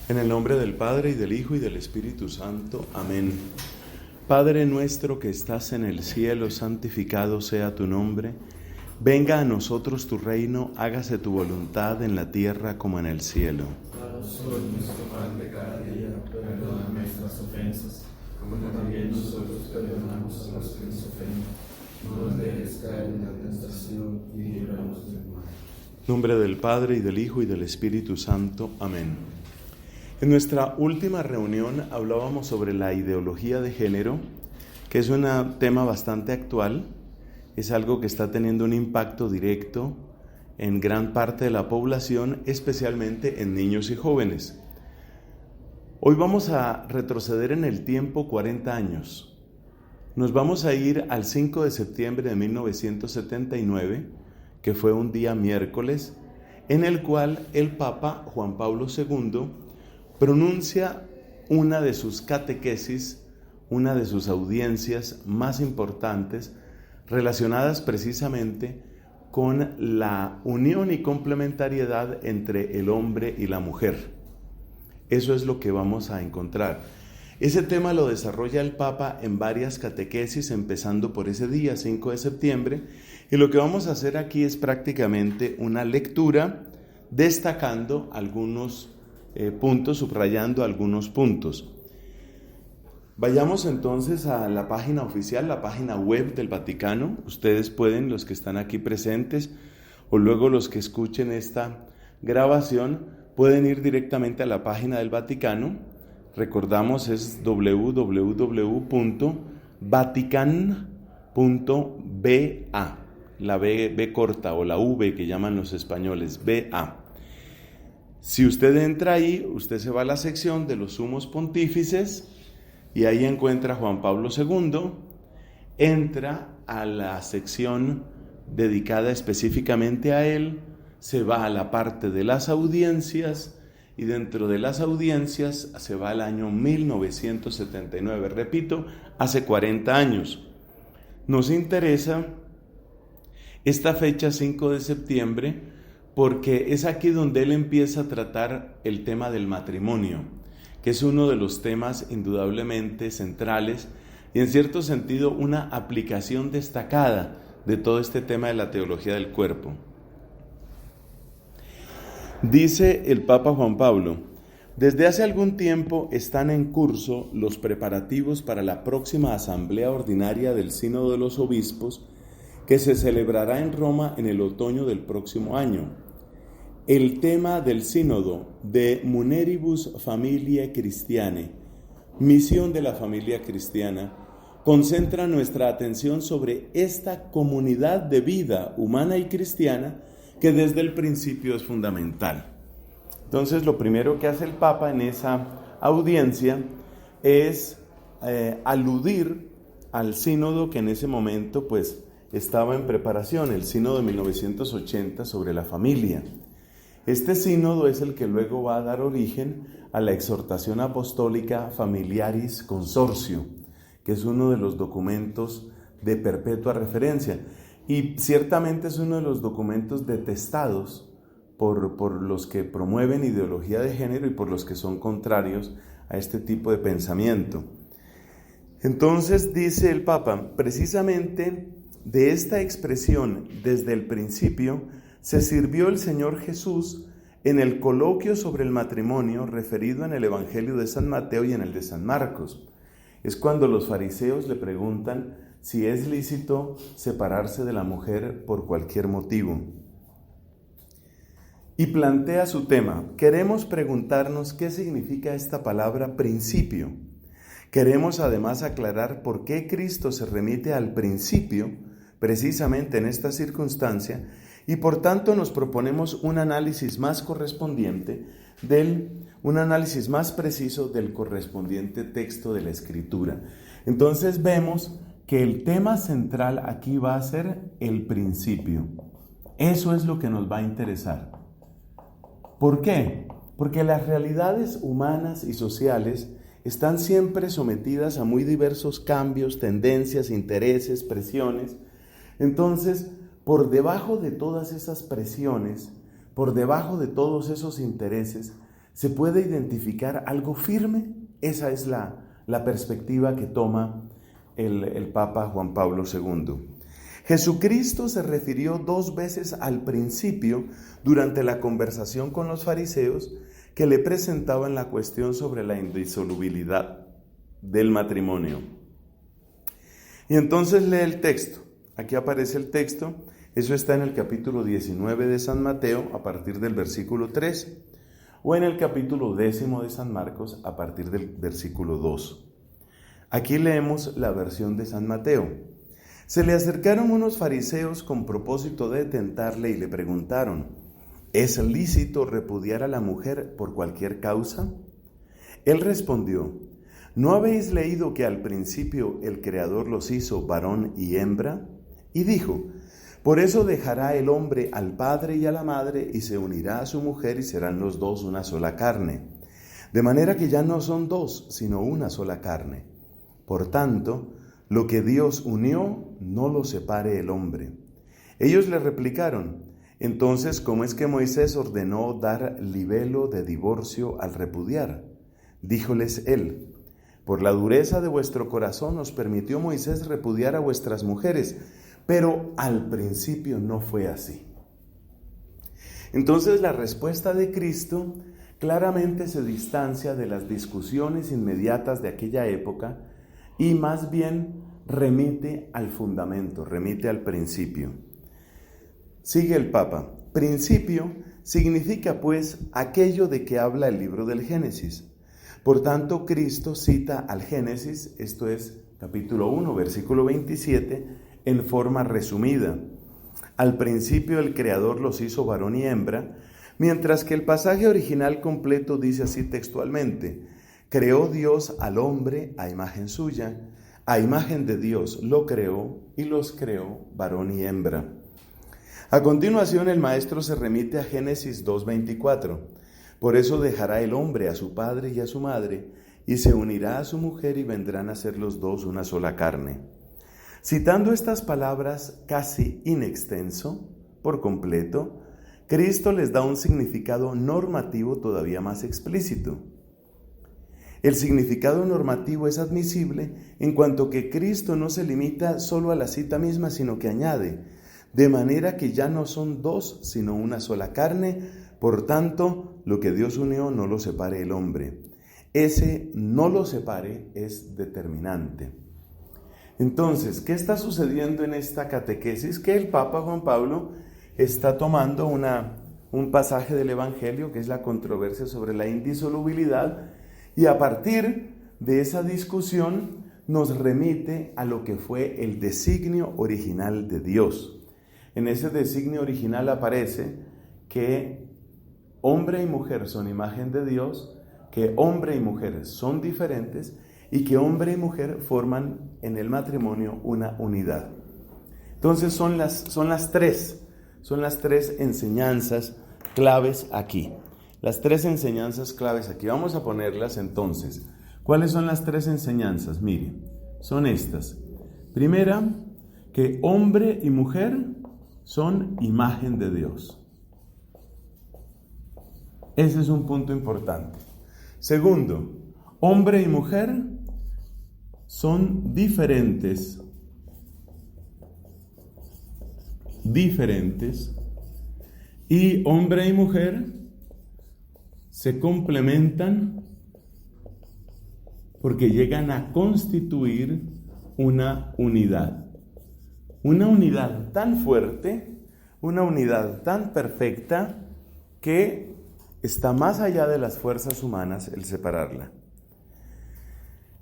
En el nombre del Padre, y del Hijo, y del Espíritu Santo. Amén. Padre nuestro que estás en el cielo, santificado sea tu nombre. Venga a nosotros tu reino, hágase tu voluntad en la tierra como en el cielo. Danos hoy nuestro pan de cada día, perdona nuestras ofensas, como también nosotros perdonamos a los que nos ofenden. No nos dejes caer en la tentación y líbranos del mal. En nombre del Padre, y del Hijo, y del Espíritu Santo. Amén. En nuestra última reunión hablábamos sobre la ideología de género, que es un tema bastante actual, es algo que está teniendo un impacto directo en gran parte de la población, especialmente en niños y jóvenes. Hoy vamos a retroceder en el tiempo 40 años. Nos vamos a ir al 5 de septiembre de 1979, que fue un día miércoles, en el cual el Papa Juan Pablo II pronuncia una de sus catequesis, una de sus audiencias más importantes, relacionadas precisamente con la unión y complementariedad entre el hombre y la mujer. Eso es lo que vamos a encontrar. Ese tema lo desarrolla el Papa en varias catequesis, empezando por ese día, 5 de septiembre, y lo que vamos a hacer aquí es prácticamente una lectura destacando algunos puntos, subrayando algunos puntos. Vayamos entonces a la página oficial, la página web del Vaticano. Ustedes pueden, los que están aquí presentes, o luego los que escuchen esta grabación, pueden ir directamente a la página del Vaticano. Recordamos, es www.vatican.va, la B corta o la V que llaman los españoles, BA. Si usted entra ahí, usted se va a la sección de los sumos pontífices y ahí encuentra a Juan Pablo II, entra a la sección dedicada específicamente a él, se va a la parte de las audiencias y dentro de las audiencias se va al año 1979, repito, hace 40 años. Nos interesa esta fecha 5 de septiembre porque es aquí donde él empieza a tratar el tema del matrimonio, que es uno de los temas indudablemente centrales y en cierto sentido una aplicación destacada de todo este tema de la teología del cuerpo. Dice el Papa Juan Pablo: desde hace algún tiempo están en curso los preparativos para la próxima asamblea ordinaria del Sínodo de los Obispos, que se celebrará en Roma en el otoño del próximo año. El tema del sínodo de Muneribus Familiae Christianae, misión de la familia cristiana, concentra nuestra atención sobre esta comunidad de vida humana y cristiana que desde el principio es fundamental. Entonces, lo primero que hace el Papa en esa audiencia es aludir al sínodo que en ese momento pues estaba en preparación, el sínodo de 1980 sobre la familia. Este sínodo es el que luego va a dar origen a la exhortación apostólica Familiaris Consortio, que es uno de los documentos de perpetua referencia y ciertamente es uno de los documentos detestados por los que promueven ideología de género y por los que son contrarios a este tipo de pensamiento. Entonces dice el Papa, precisamente de esta expresión desde el principio se sirvió el Señor Jesús en el coloquio sobre el matrimonio referido en el Evangelio de San Mateo y en el de San Marcos. Es cuando los fariseos le preguntan si es lícito separarse de la mujer por cualquier motivo. Y plantea su tema. Queremos preguntarnos qué significa esta palabra principio. Queremos además aclarar por qué Cristo se remite al principio, precisamente en esta circunstancia, y por tanto nos proponemos un análisis más correspondiente un análisis más preciso del correspondiente texto de la Escritura. Entonces vemos que el tema central aquí va a ser el principio. Eso es lo que nos va a interesar. ¿Por qué? Porque las realidades humanas y sociales están siempre sometidas a muy diversos cambios, tendencias, intereses, presiones. Entonces, por debajo de todas esas presiones, por debajo de todos esos intereses, ¿Se puede identificar algo firme? Esa es la perspectiva que toma el Papa Juan Pablo II. Jesucristo se refirió 2 veces al principio durante la conversación con los fariseos que le presentaban la cuestión sobre la indisolubilidad del matrimonio. Y entonces lee el texto. Aquí aparece el texto. Eso está en el capítulo 19 de San Mateo a partir del versículo 3 o en el capítulo 10 de San Marcos a partir del versículo 2. Aquí leemos la versión de San Mateo. Se le acercaron unos fariseos con propósito de tentarle y le preguntaron: ¿es lícito repudiar a la mujer por cualquier causa? Él respondió: ¿no habéis leído que al principio el Creador los hizo varón y hembra? Y dijo: por eso dejará el hombre al padre y a la madre y se unirá a su mujer y serán los dos una sola carne. De manera que ya no son dos, sino una sola carne. Por tanto, lo que Dios unió, no lo separe el hombre. Ellos le replicaron: entonces, ¿cómo es que Moisés ordenó dar libelo de divorcio al repudiar? Díjoles él: por la dureza de vuestro corazón os permitió Moisés repudiar a vuestras mujeres, pero al principio no fue así. Entonces la respuesta de Cristo claramente se distancia de las discusiones inmediatas de aquella época y más bien remite al fundamento, remite al principio. Sigue el Papa. Principio significa pues aquello de que habla el libro del Génesis. Por tanto, Cristo cita al Génesis, esto es capítulo 1, versículo 27, en forma resumida. Al principio el Creador los hizo varón y hembra, mientras que el pasaje original completo dice así textualmente: creó Dios al hombre a imagen suya, a imagen de Dios lo creó y los creó varón y hembra. A continuación el maestro se remite a Génesis 2:24. Por eso dejará el hombre a su padre y a su madre y se unirá a su mujer y vendrán a ser los dos una sola carne. Citando estas palabras casi in extenso, por completo, Cristo les da un significado normativo todavía más explícito. El significado normativo es admisible en cuanto que Cristo no se limita solo a la cita misma, sino que añade: de manera que ya no son dos, sino una sola carne, por tanto, lo que Dios unió no lo separe el hombre. Ese no lo separe es determinante. Entonces, ¿qué está sucediendo en esta catequesis? Que el Papa Juan Pablo está tomando un pasaje del Evangelio, que es la controversia sobre la indisolubilidad, y a partir de esa discusión nos remite a lo que fue el designio original de Dios. En ese designio original aparece que hombre y mujer son imagen de Dios, que hombre y mujer son diferentes y que hombre y mujer forman en el matrimonio una unidad. Entonces son las tres enseñanzas claves aquí. Las 3 enseñanzas claves aquí. Vamos a ponerlas entonces. ¿Cuáles son las 3 enseñanzas? Miren, son estas. Primera, que hombre y mujer son imagen de Dios. Ese es un punto importante. Segundo, hombre y mujer son diferentes y hombre y mujer se complementan porque llegan a constituir una unidad tan fuerte, una unidad tan perfecta que está más allá de las fuerzas humanas el separarla.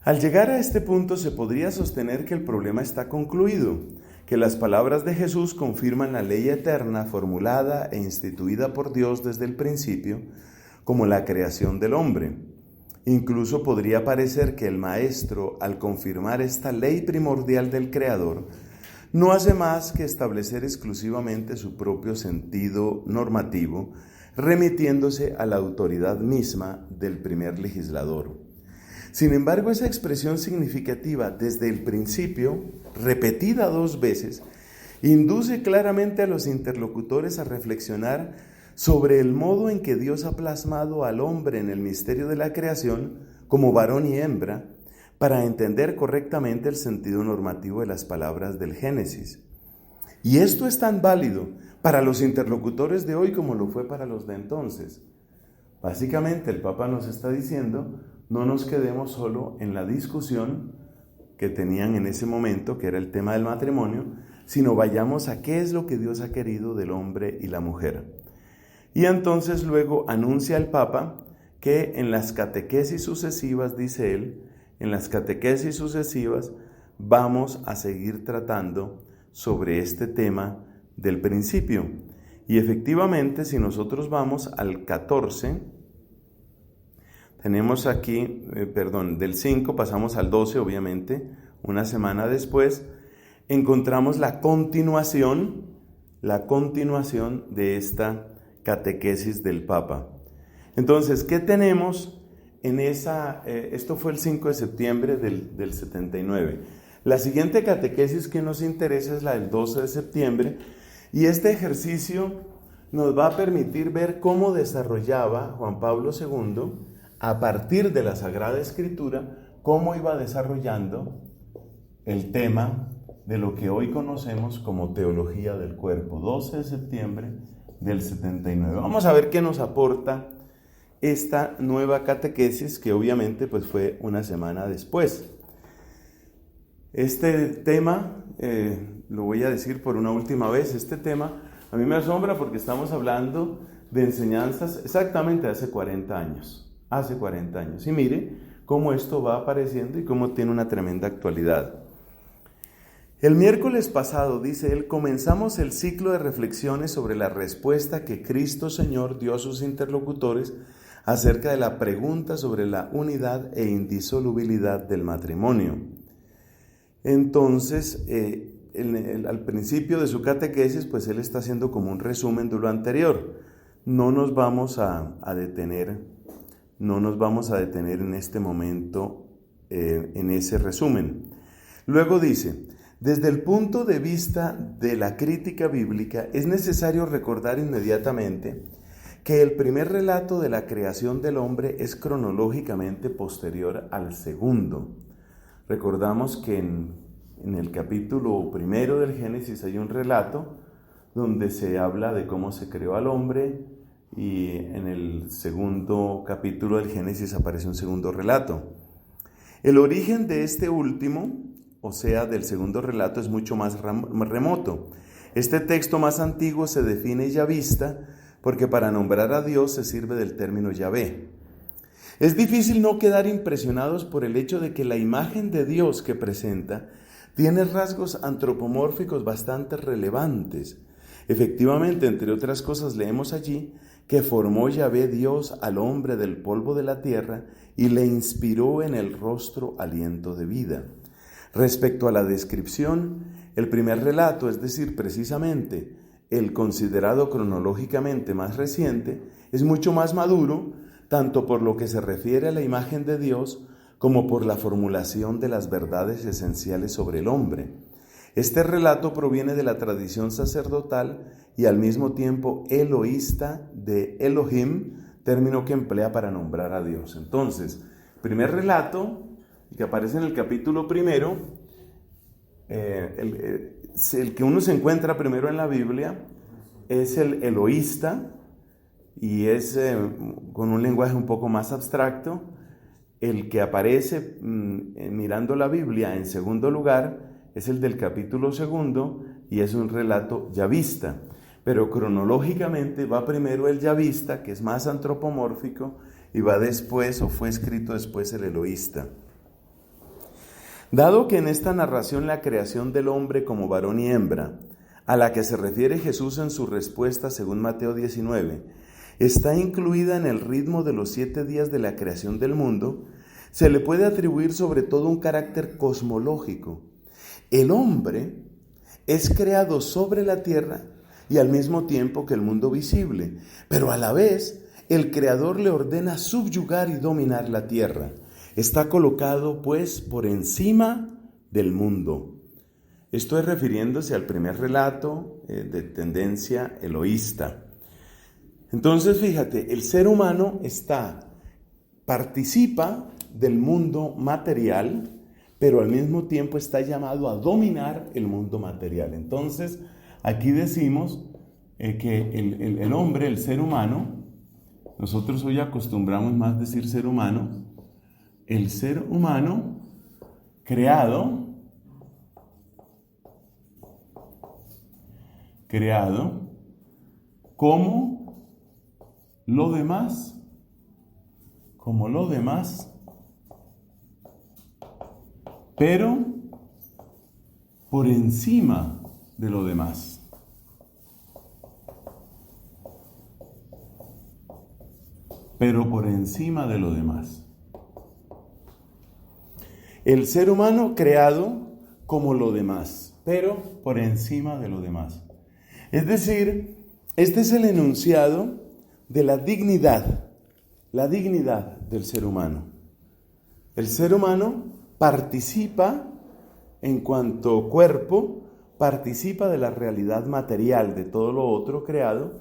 Al llegar a este punto se podría sostener que el problema está concluido, que las palabras de Jesús confirman la ley eterna formulada e instituida por Dios desde el principio, como la creación del hombre. Incluso podría parecer que el Maestro, al confirmar esta ley primordial del Creador, no hace más que establecer exclusivamente su propio sentido normativo, remitiéndose a la autoridad misma del primer legislador. Sin embargo, esa expresión significativa desde el principio, repetida 2 veces, induce claramente a los interlocutores a reflexionar sobre el modo en que Dios ha plasmado al hombre en el misterio de la creación como varón y hembra, para entender correctamente el sentido normativo de las palabras del Génesis. Y esto es tan válido para los interlocutores de hoy como lo fue para los de entonces. Básicamente el Papa nos está diciendo, no nos quedemos solo en la discusión que tenían en ese momento, que era el tema del matrimonio, sino vayamos a qué es lo que Dios ha querido del hombre y la mujer. Y entonces luego anuncia el Papa que en las catequesis sucesivas, dice él, en las catequesis sucesivas vamos a seguir tratando sobre este tema del principio. Y efectivamente, si nosotros vamos al 14, tenemos aquí, del 5 pasamos al 12, obviamente, una semana después, encontramos la continuación de esta catequesis del Papa. Entonces, ¿qué tenemos en esa? Esto fue el 5 de septiembre del 79. La siguiente catequesis que nos interesa es la del 12 de septiembre, y este ejercicio nos va a permitir ver cómo desarrollaba Juan Pablo II, a partir de la Sagrada Escritura, cómo iba desarrollando el tema de lo que hoy conocemos como teología del cuerpo. 12 de septiembre del 79. Vamos a ver qué nos aporta esta nueva catequesis, que obviamente pues fue una semana después. Este tema, lo voy a decir por una última vez, este tema a mí me asombra porque estamos hablando de enseñanzas exactamente hace 40 años. Y mire cómo esto va apareciendo y cómo tiene una tremenda actualidad. El miércoles pasado, dice él, comenzamos el ciclo de reflexiones sobre la respuesta que Cristo Señor dio a sus interlocutores acerca de la pregunta sobre la unidad e indisolubilidad del matrimonio. Entonces, al principio de su catequesis, pues él está haciendo como un resumen de lo anterior. No nos vamos a detener en este momento en ese resumen. Luego dice, desde el punto de vista de la crítica bíblica, es necesario recordar inmediatamente que el primer relato de la creación del hombre es cronológicamente posterior al segundo. Recordamos que en el capítulo primero del Génesis hay un relato donde se habla de cómo se creó al hombre, y en el segundo capítulo del Génesis aparece un segundo relato. El origen de este último, o sea, del segundo relato, es mucho más remoto. Este texto más antiguo se define yavista porque para nombrar a Dios se sirve del término Yahvé. Es difícil no quedar impresionados por el hecho de que la imagen de Dios que presenta tiene rasgos antropomórficos bastante relevantes. Efectivamente, entre otras cosas, leemos allí que formó Yahvé Dios al hombre del polvo de la tierra y le inspiró en el rostro aliento de vida. Respecto a la descripción, el primer relato, es decir, precisamente el considerado cronológicamente más reciente, es mucho más maduro, tanto por lo que se refiere a la imagen de Dios como por la formulación de las verdades esenciales sobre el hombre. Este relato proviene de la tradición sacerdotal y al mismo tiempo eloísta de Elohim, término que emplea para nombrar a Dios. Entonces, primer relato que aparece en el capítulo primero, el que uno se encuentra primero en la Biblia es el eloísta, y es con un lenguaje un poco más abstracto. El que aparece mirando la Biblia en segundo lugar es el del capítulo segundo, y es un relato yavista. Pero cronológicamente va primero el yavista, que es más antropomórfico, y va después, o fue escrito después, el eloísta. Dado que en esta narración la creación del hombre como varón y hembra, a la que se refiere Jesús en su respuesta según Mateo 19, está incluida en el ritmo de los 7 días de la creación del mundo, se le puede atribuir sobre todo un carácter cosmológico. El hombre es creado sobre la tierra y al mismo tiempo que el mundo visible, pero a la vez el Creador le ordena subyugar y dominar la tierra. Está colocado, pues, por encima del mundo. Esto es refiriéndose al primer relato de tendencia eloísta. Entonces, fíjate, el ser humano participa del mundo material, pero al mismo tiempo está llamado a dominar el mundo material. Entonces, aquí decimos que el hombre, el ser humano, nosotros hoy acostumbramos más decir ser humano, el ser humano creado como lo demás, pero por encima de lo demás. Pero por encima de lo demás. El ser humano creado como lo demás, pero por encima de lo demás. Es decir, este es el enunciado de la dignidad del ser humano. El ser humano participa en cuanto cuerpo, participa de la realidad material de todo lo otro creado,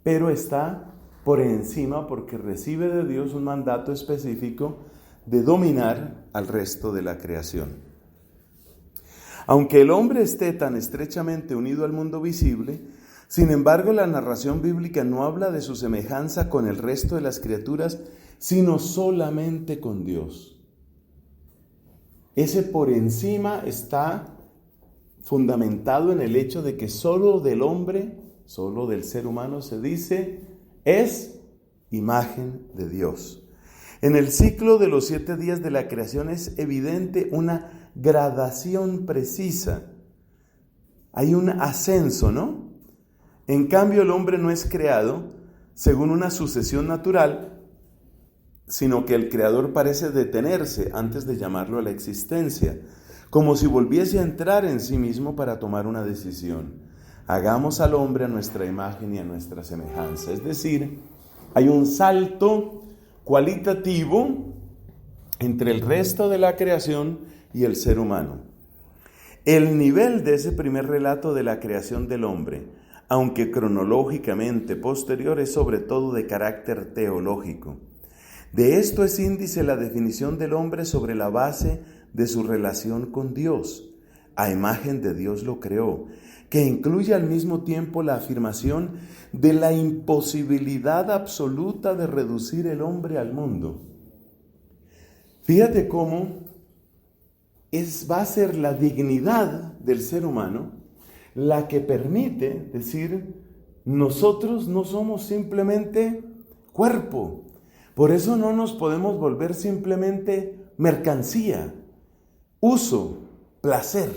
pero está por encima porque recibe de Dios un mandato específico de dominar al resto de la creación. Aunque el hombre esté tan estrechamente unido al mundo visible, sin embargo la narración bíblica no habla de su semejanza con el resto de las criaturas, sino solamente con Dios. Ese por encima está fundamentado en el hecho de que solo del hombre, solo del ser humano se dice, es imagen de Dios. En el ciclo de los 7 días de la creación es evidente una gradación precisa. Hay un ascenso, ¿no? En cambio, el hombre no es creado según una sucesión natural, sino que el Creador parece detenerse antes de llamarlo a la existencia, como si volviese a entrar en sí mismo para tomar una decisión. Hagamos al hombre a nuestra imagen y a nuestra semejanza. Es decir, hay un salto cualitativo entre el resto de la creación y el ser humano. El nivel de ese primer relato de la creación del hombre, aunque cronológicamente posterior, es sobre todo de carácter teológico. De esto es índice la definición del hombre sobre la base de su relación con Dios. A imagen de Dios lo creó, que incluye al mismo tiempo la afirmación de la imposibilidad absoluta de reducir el hombre al mundo. Fíjate cómo va a ser la dignidad del ser humano la que permite decir, nosotros no somos simplemente cuerpo, por eso no nos podemos volver simplemente mercancía, uso, placer.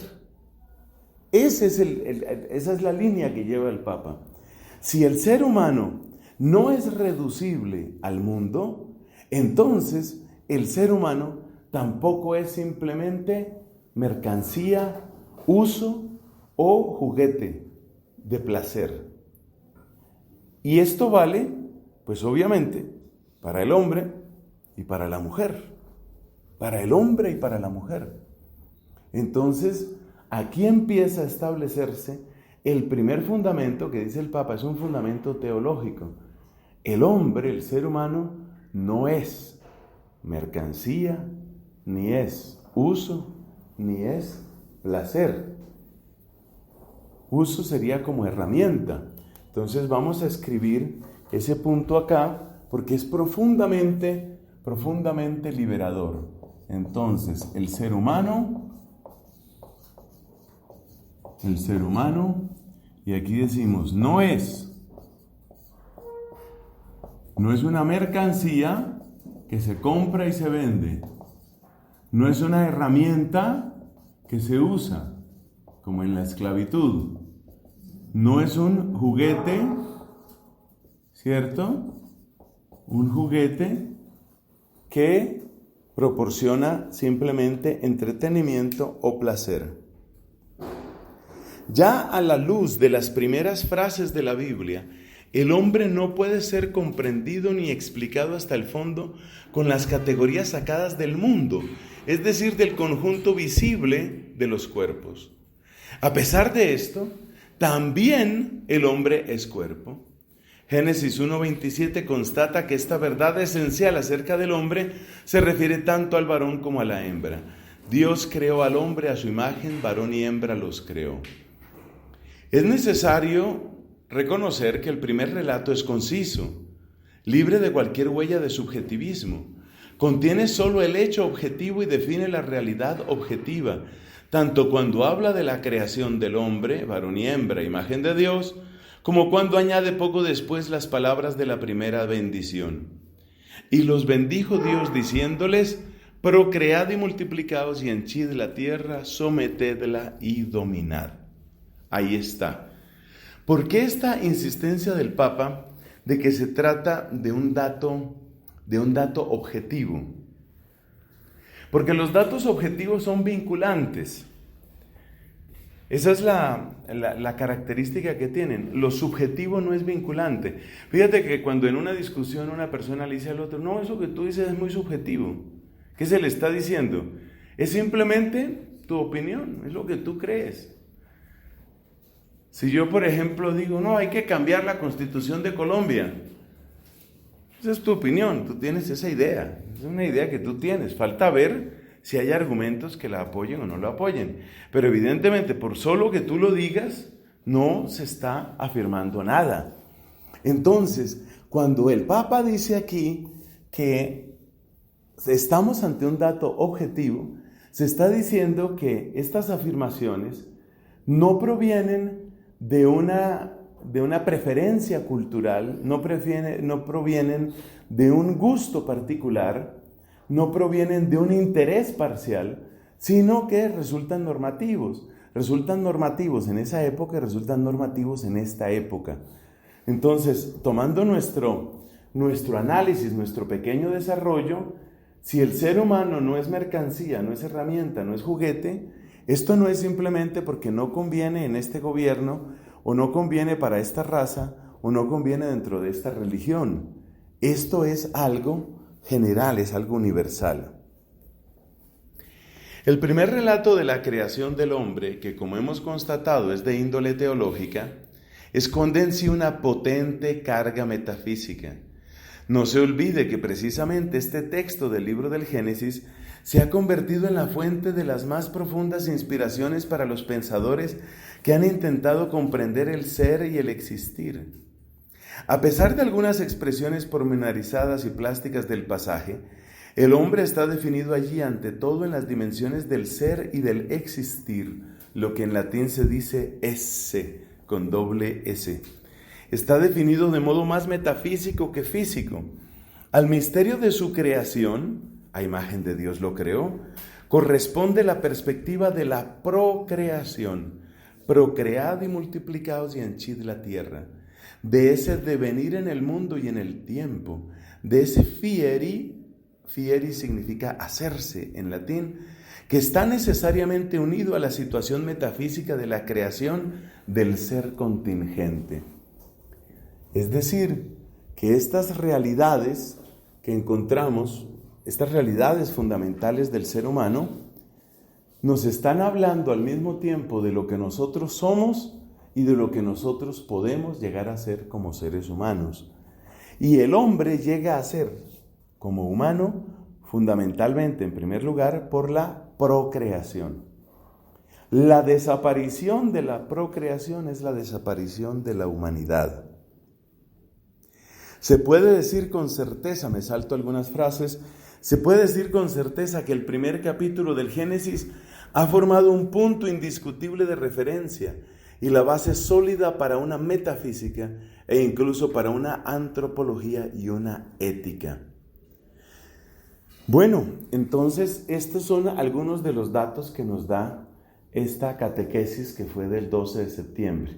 Esa es la línea que lleva el Papa. Si el ser humano no es reducible al mundo, entonces el ser humano tampoco es simplemente mercancía, uso o juguete de placer. Y esto vale, pues obviamente, para el hombre y para la mujer. Para el hombre y para la mujer. Entonces, aquí empieza a establecerse el primer fundamento que dice el Papa, es un fundamento teológico. El hombre, el ser humano, no es mercancía, ni es uso, ni es placer. Uso sería como herramienta. Entonces vamos a escribir ese punto acá porque es profundamente liberador. Entonces, el ser humano, y aquí decimos, no es una mercancía que se compra y se vende. No es una herramienta que se usa, como en la esclavitud. No es un juguete, ¿cierto? Un juguete que proporciona simplemente entretenimiento o placer. Ya a la luz de las primeras frases de la Biblia, el hombre no puede ser comprendido ni explicado hasta el fondo con las categorías sacadas del mundo, es decir, del conjunto visible de los cuerpos. A pesar de esto, también el hombre es cuerpo. Génesis 1:27 constata que esta verdad esencial acerca del hombre se refiere tanto al varón como a la hembra. Dios creó al hombre a su imagen, varón y hembra los creó. Es necesario reconocer que el primer relato es conciso, libre de cualquier huella de subjetivismo. Contiene solo el hecho objetivo y define la realidad objetiva, tanto cuando habla de la creación del hombre, varón y hembra, imagen de Dios, como cuando añade poco después las palabras de la primera bendición. Y los bendijo Dios diciéndoles: procread y multiplicaos y henchid la tierra, sometedla y dominad. Ahí está. ¿Por qué esta insistencia del Papa de que se trata de un dato objetivo? Porque los datos objetivos son vinculantes. Esa es la característica que tienen. Lo subjetivo no es vinculante. Fíjate que cuando en una discusión una persona le dice al otro: no, eso que tú dices es muy subjetivo. ¿Qué se le está diciendo? Es simplemente tu opinión, es lo que tú crees. Si yo, por ejemplo, digo: no, hay que cambiar la Constitución de Colombia, esa es tu opinión, tú tienes esa idea, es una idea que tú tienes. Falta ver si hay argumentos que la apoyen o no la apoyen. Pero evidentemente, por solo que tú lo digas, no se está afirmando nada. Entonces, cuando el Papa dice aquí que estamos ante un dato objetivo, se está diciendo que estas afirmaciones no provienen de una preferencia cultural, no provienen de un gusto particular, no provienen de un interés parcial, sino que resultan normativos en esa época y resultan normativos en esta época. Entonces, tomando nuestro análisis, nuestro pequeño desarrollo, si el ser humano no es mercancía, no es herramienta, no es juguete, esto no es simplemente porque no conviene en este gobierno, o no conviene para esta raza, o no conviene dentro de esta religión. Esto es algo general, es algo universal. El primer relato de la creación del hombre, que como hemos constatado es de índole teológica, esconde en sí una potente carga metafísica. No se olvide que precisamente este texto del libro del Génesis se ha convertido en la fuente de las más profundas inspiraciones para los pensadores que han intentado comprender el ser y el existir. A pesar de algunas expresiones pormenorizadas y plásticas del pasaje, el hombre está definido allí ante todo en las dimensiones del ser y del existir, lo que en latín se dice esse, con doble S. Está definido de modo más metafísico que físico. Al misterio de su creación, a imagen de Dios lo creó, corresponde la perspectiva de la procreación. Procread y multiplicaos y henchid la tierra. De ese devenir en el mundo y en el tiempo, de ese fieri significa hacerse en latín, que está necesariamente unido a la situación metafísica de la creación del ser contingente. Es decir, que estas realidades que encontramos, estas realidades fundamentales del ser humano, nos están hablando al mismo tiempo de lo que nosotros somos y de lo que nosotros podemos llegar a ser como seres humanos. Y el hombre llega a ser, como humano, fundamentalmente, en primer lugar, por la procreación. La desaparición de la procreación es la desaparición de la humanidad. Se puede decir con certeza, me salto algunas frases, se puede decir con certeza que el primer capítulo del Génesis ha formado un punto indiscutible de referencia y la base sólida para una metafísica e incluso para una antropología y una ética. Bueno, entonces estos son algunos de los datos que nos da esta catequesis que fue del 12 de septiembre.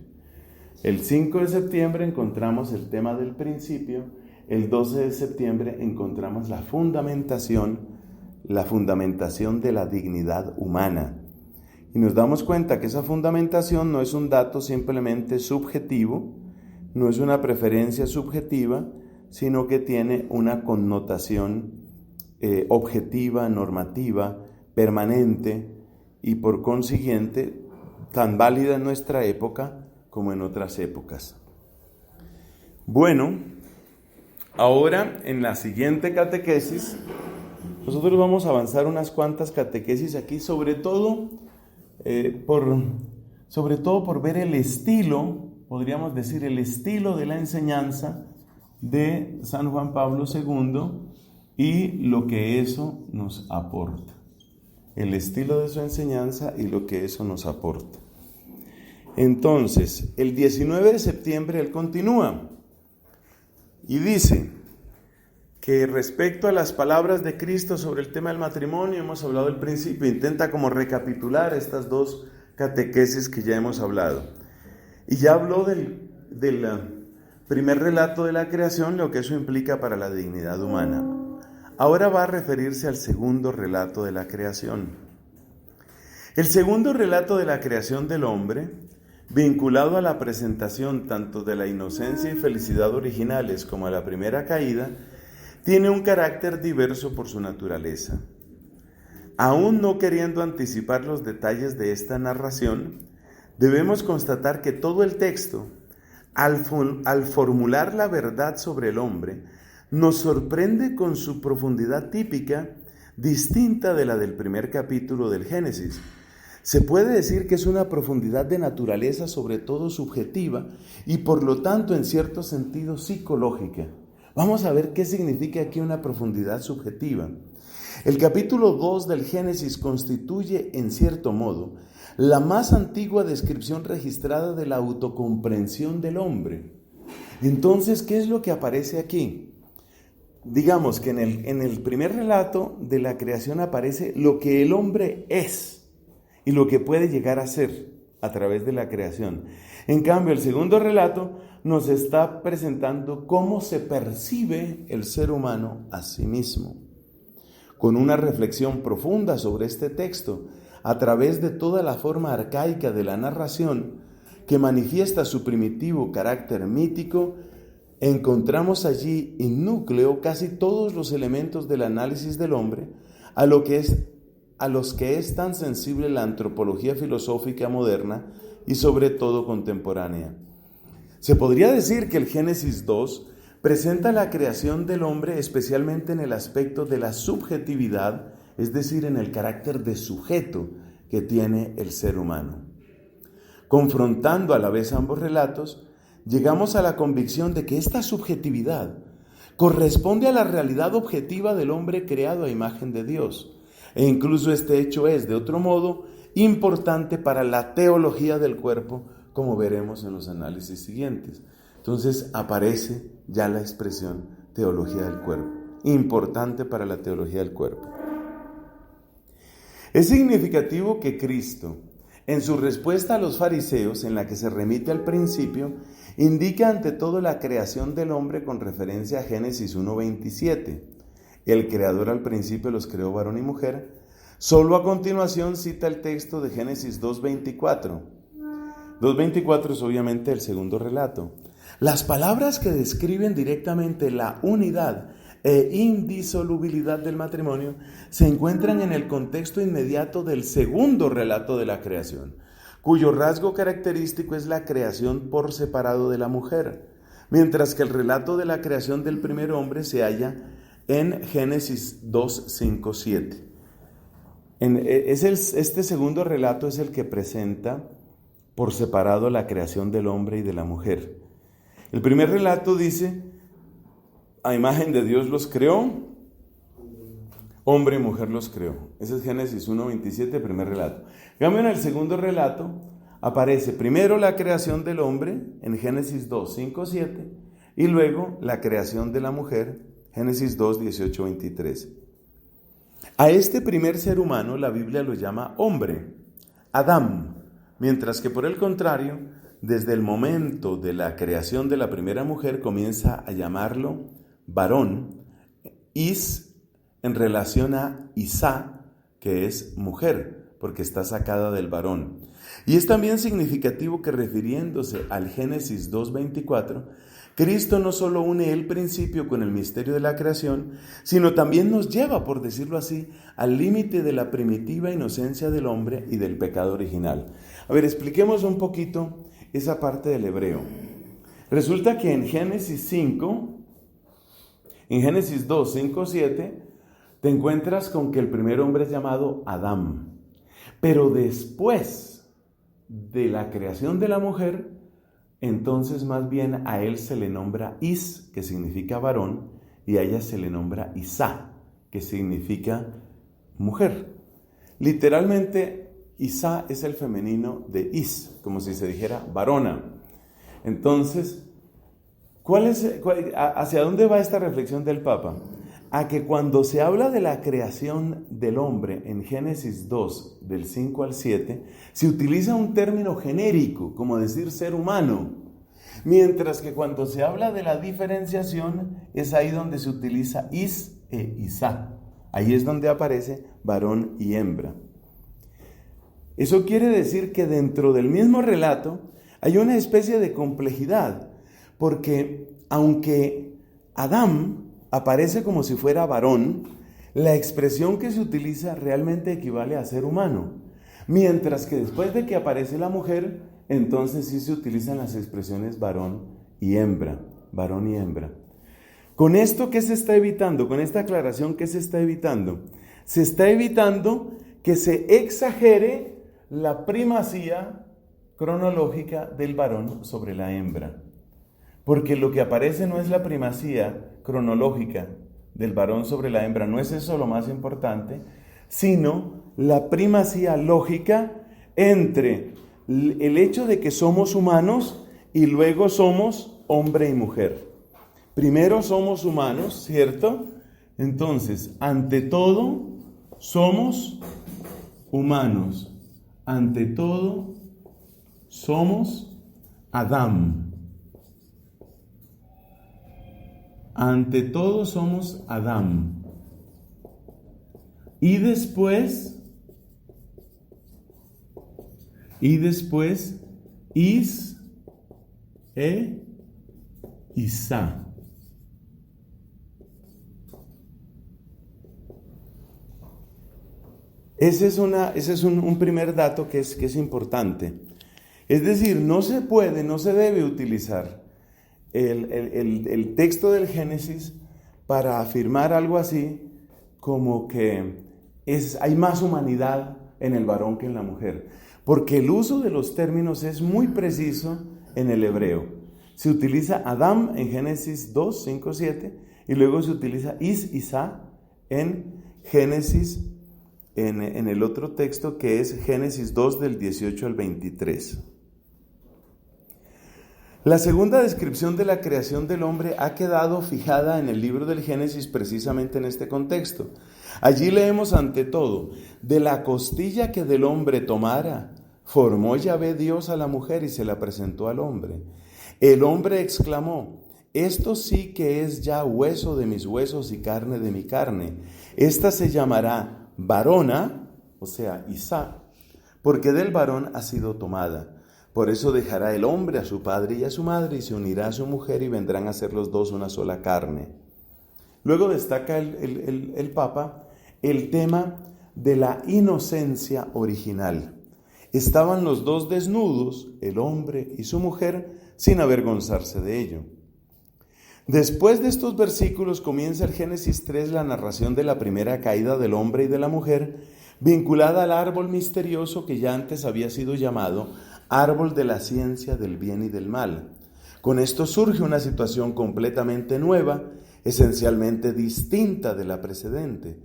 El 5 de septiembre encontramos el tema del principio, el 12 de septiembre encontramos la fundamentación de la dignidad humana. Y nos damos cuenta que esa fundamentación no es un dato simplemente subjetivo, no es una preferencia subjetiva, sino que tiene una connotación objetiva, normativa, permanente y por consiguiente tan válida en nuestra época como en otras épocas. Bueno, ahora en la siguiente catequesis, nosotros vamos a avanzar unas cuantas catequesis aquí, sobre todo por ver el estilo, podríamos decir el estilo de la enseñanza de San Juan Pablo II y lo que eso nos aporta. El estilo de su enseñanza y lo que eso nos aporta. Entonces, el 19 de septiembre él continúa y dice que respecto a las palabras de Cristo sobre el tema del matrimonio, hemos hablado al principio, intenta como recapitular estas dos catequesis que ya hemos hablado. Y ya habló del primer relato de la creación, lo que eso implica para la dignidad humana. Ahora va a referirse al segundo relato de la creación. El segundo relato de la creación del hombre, vinculado a la presentación tanto de la inocencia y felicidad originales como a la primera caída, tiene un carácter diverso por su naturaleza. Aún no queriendo anticipar los detalles de esta narración, debemos constatar que todo el texto, al formular la verdad sobre el hombre, nos sorprende con su profundidad típica, distinta de la del primer capítulo del Génesis. Se puede decir que es una profundidad de naturaleza, sobre todo subjetiva, y por lo tanto en cierto sentido psicológica. Vamos a ver qué significa aquí una profundidad subjetiva. El capítulo 2 del Génesis constituye, en cierto modo, la más antigua descripción registrada de la autocomprensión del hombre. Entonces, ¿qué es lo que aparece aquí? Digamos que en el primer relato de la creación aparece lo que el hombre es y lo que puede llegar a ser a través de la creación. En cambio, el segundo relato nos está presentando cómo se percibe el ser humano a sí mismo. Con una reflexión profunda sobre este texto, a través de toda la forma arcaica de la narración, que manifiesta su primitivo carácter mítico, encontramos allí en núcleo casi todos los elementos del análisis del hombre, a los que es tan sensible la antropología filosófica moderna y sobre todo contemporánea. Se podría decir que el Génesis 2 presenta la creación del hombre especialmente en el aspecto de la subjetividad, es decir, en el carácter de sujeto que tiene el ser humano. Confrontando a la vez ambos relatos, llegamos a la convicción de que esta subjetividad corresponde a la realidad objetiva del hombre creado a imagen de Dios. E incluso este hecho es, de otro modo, importante para la teología del cuerpo, como veremos en los análisis siguientes. Entonces aparece ya la expresión teología del cuerpo, importante para la teología del cuerpo. Es significativo que Cristo, en su respuesta a los fariseos, en la que se remite al principio, indica ante todo la creación del hombre con referencia a Génesis 1:27. El Creador al principio los creó varón y mujer. Solo a continuación cita el texto de Génesis 2:24. 2:24 es obviamente el segundo relato. Las palabras que describen directamente la unidad e indisolubilidad del matrimonio se encuentran en el contexto inmediato del segundo relato de la creación, cuyo rasgo característico es la creación por separado de la mujer, mientras que el relato de la creación del primer hombre se halla en Génesis 2:5-7. Este segundo relato es el que presenta por separado la creación del hombre y de la mujer. El primer relato dice: a imagen de Dios los creó, hombre y mujer los creó. Ese es Génesis 1:27, primer relato. En cambio, en el segundo relato aparece primero la creación del hombre en Génesis 2:5-7 y luego la creación de la mujer, Génesis 2:18-23. A este primer ser humano la Biblia lo llama hombre, Adán, mientras que por el contrario, desde el momento de la creación de la primera mujer comienza a llamarlo varón, Is, en relación a Isá, que es mujer, porque está sacada del varón. Y es también significativo que, refiriéndose al Génesis 2:24, Cristo no solo une el principio con el misterio de la creación, sino también nos lleva, por decirlo así, al límite de la primitiva inocencia del hombre y del pecado original. A ver, expliquemos un poquito esa parte del hebreo. Resulta que en Génesis 2, 5, 7, te encuentras con que el primer hombre es llamado Adán. Pero después de la creación de la mujer, entonces más bien a él se le nombra Is, que significa varón, y a ella se le nombra Isá, que significa mujer. Literalmente, Isá es el femenino de Is, como si se dijera varona. Entonces, ¿hacia dónde va esta reflexión del Papa? A que cuando se habla de la creación del hombre en Génesis 2, del 5 al 7, se utiliza un término genérico, como decir ser humano, mientras que cuando se habla de la diferenciación, es ahí donde se utiliza Is e Isá. Ahí es donde aparece varón y hembra. Eso quiere decir que dentro del mismo relato hay una especie de complejidad, porque aunque Adán aparece como si fuera varón, la expresión que se utiliza realmente equivale a ser humano, mientras que después de que aparece la mujer, entonces sí se utilizan las expresiones varón y hembra, varón y hembra. ¿Con esto qué se está evitando? Con esta aclaración, ¿qué se está evitando? Se está evitando que se exagere la primacía cronológica del varón sobre la hembra. Porque lo que aparece no es la primacía cronológica del varón sobre la hembra, no es eso lo más importante, sino la primacía lógica entre el hecho de que somos humanos y luego somos hombre y mujer. Primero somos humanos, ¿cierto? Entonces, ante todo, somos humanos. Ante todo, somos Adán. Ante todo somos Adán. Y después, Is e Isá. Ese es un primer dato que es importante. Es decir, no se debe utilizar el texto del Génesis para afirmar algo así como que hay más humanidad en el varón que en la mujer, porque el uso de los términos es muy preciso en el hebreo. Se utiliza Adán en Génesis 2, 5, 7 y luego se utiliza Isá en Génesis, en el otro texto que es Génesis 2 del 18 al 23. La segunda descripción de la creación del hombre ha quedado fijada en el libro del Génesis precisamente en este contexto. Allí leemos ante todo, de la costilla que del hombre tomara, formó Yahvé Dios a la mujer y se la presentó al hombre. El hombre exclamó, esto sí que es ya hueso de mis huesos y carne de mi carne. Esta se llamará varona, o sea, Isá, porque del varón ha sido tomada. Por eso dejará el hombre a su padre y a su madre y se unirá a su mujer y vendrán a ser los dos una sola carne. Luego destaca el Papa el tema de la inocencia original. Estaban los dos desnudos, el hombre y su mujer, sin avergonzarse de ello. Después de estos versículos comienza el Génesis 3 la narración de la primera caída del hombre y de la mujer, vinculada al árbol misterioso que ya antes había sido llamado árbol de la ciencia del bien y del mal. Con esto surge una situación completamente nueva, esencialmente distinta de la precedente.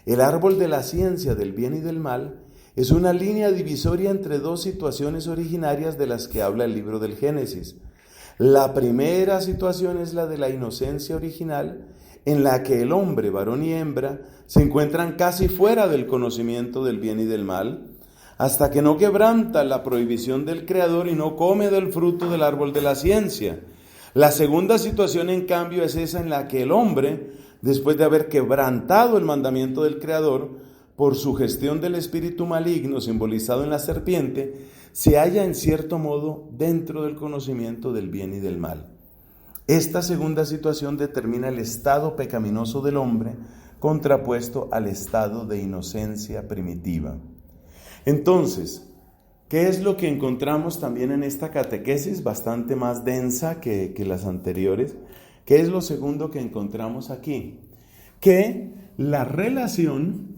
El árbol de la ciencia del bien y del mal es una línea divisoria entre dos situaciones originarias de las que habla el libro del Génesis. La primera situación es la de la inocencia original, en la que el hombre, varón y hembra, se encuentran casi fuera del conocimiento del bien y del mal, hasta que no quebranta la prohibición del Creador y no come del fruto del árbol de la ciencia. La segunda situación, en cambio, es esa en la que el hombre, después de haber quebrantado el mandamiento del Creador, por su gestión del espíritu maligno simbolizado en la serpiente, se halla en cierto modo dentro del conocimiento del bien y del mal. Esta segunda situación determina el estado pecaminoso del hombre contrapuesto al estado de inocencia primitiva. Entonces, ¿Qué es lo que encontramos también en esta catequesis, bastante más densa que las anteriores? ¿Qué es lo segundo que encontramos aquí? Que la relación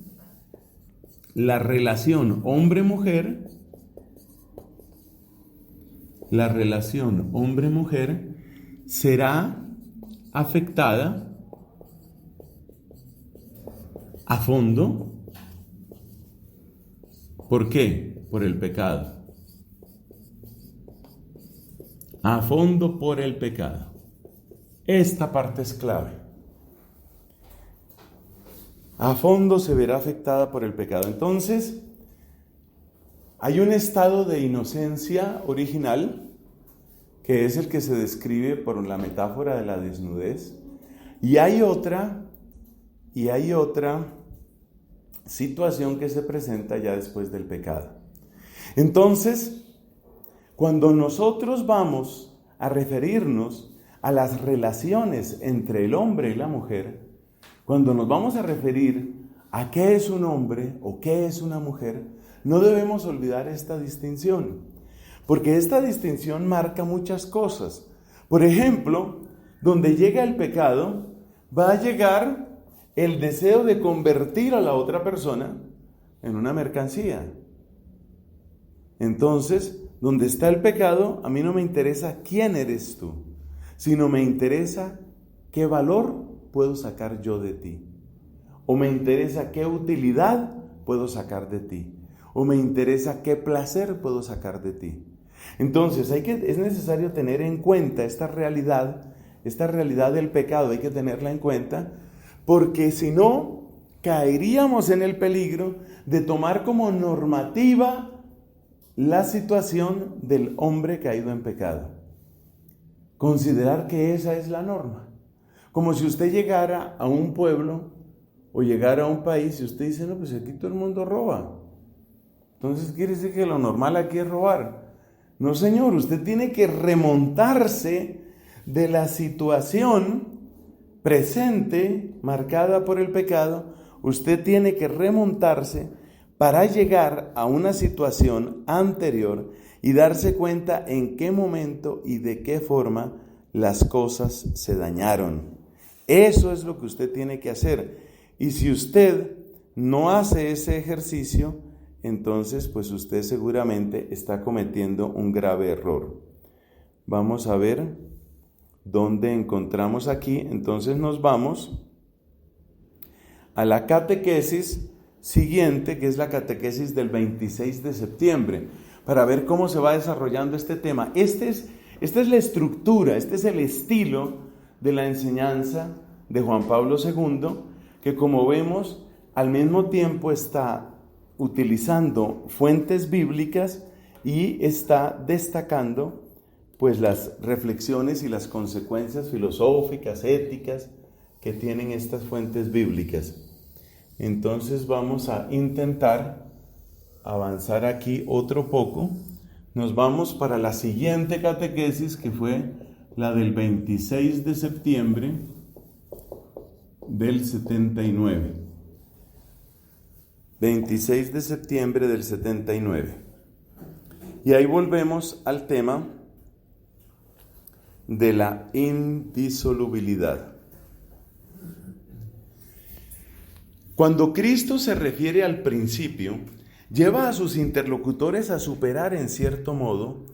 hombre-mujer, será afectada a fondo. ¿Por qué? Por el pecado. A fondo por el pecado. Esta parte es clave. A fondo se verá afectada por el pecado. Entonces, hay un estado de inocencia original, que es el que se describe por la metáfora de la desnudez, y hay otra situación que se presenta ya después del pecado. Entonces, cuando nosotros vamos a referirnos a las relaciones entre el hombre y la mujer, cuando nos vamos a referir a qué es un hombre o qué es una mujer, no debemos olvidar esta distinción, porque esta distinción marca muchas cosas. Por ejemplo, donde llega el pecado, va a llegar el deseo de convertir a la otra persona en una mercancía. Entonces, donde está el pecado, a mí no me interesa quién eres tú, sino me interesa qué valor puedo sacar yo de ti, o me interesa qué utilidad puedo sacar de ti, o me interesa qué placer puedo sacar de ti. Entonces, es necesario tener en cuenta esta realidad del pecado, hay que tenerla en cuenta, porque si no, caeríamos en el peligro de tomar como normativa la situación del hombre caído en pecado. Considerar que esa es la norma. Como si usted llegara a un pueblo o llegara a un país y usted dice, no, pues aquí todo el mundo roba. Entonces quiere decir que lo normal aquí es robar. No, señor, usted tiene que remontarse de la situación presente, marcada por el pecado. Usted tiene que remontarse para llegar a una situación anterior y darse cuenta en qué momento y de qué forma las cosas se dañaron. Eso es lo que usted tiene que hacer. Y si usted no hace ese ejercicio, entonces pues usted seguramente está cometiendo un grave error. Vamos a ver dónde encontramos aquí. Entonces nos vamos a la catequesis siguiente, que es la catequesis del 26 de septiembre, para ver cómo se va desarrollando este tema. Esta es la estructura, este es el estilo de la enseñanza de Juan Pablo II, que como vemos, al mismo tiempo está utilizando fuentes bíblicas y está destacando pues las reflexiones y las consecuencias filosóficas, éticas que tienen estas fuentes bíblicas. Entonces vamos a intentar avanzar aquí otro poco. Nos vamos para la siguiente catequesis, que fue la del 26 de septiembre del 79. 26 de septiembre del 79. Y ahí volvemos al tema de la indisolubilidad. Cuando Cristo se refiere al principio, lleva a sus interlocutores a superar en cierto modo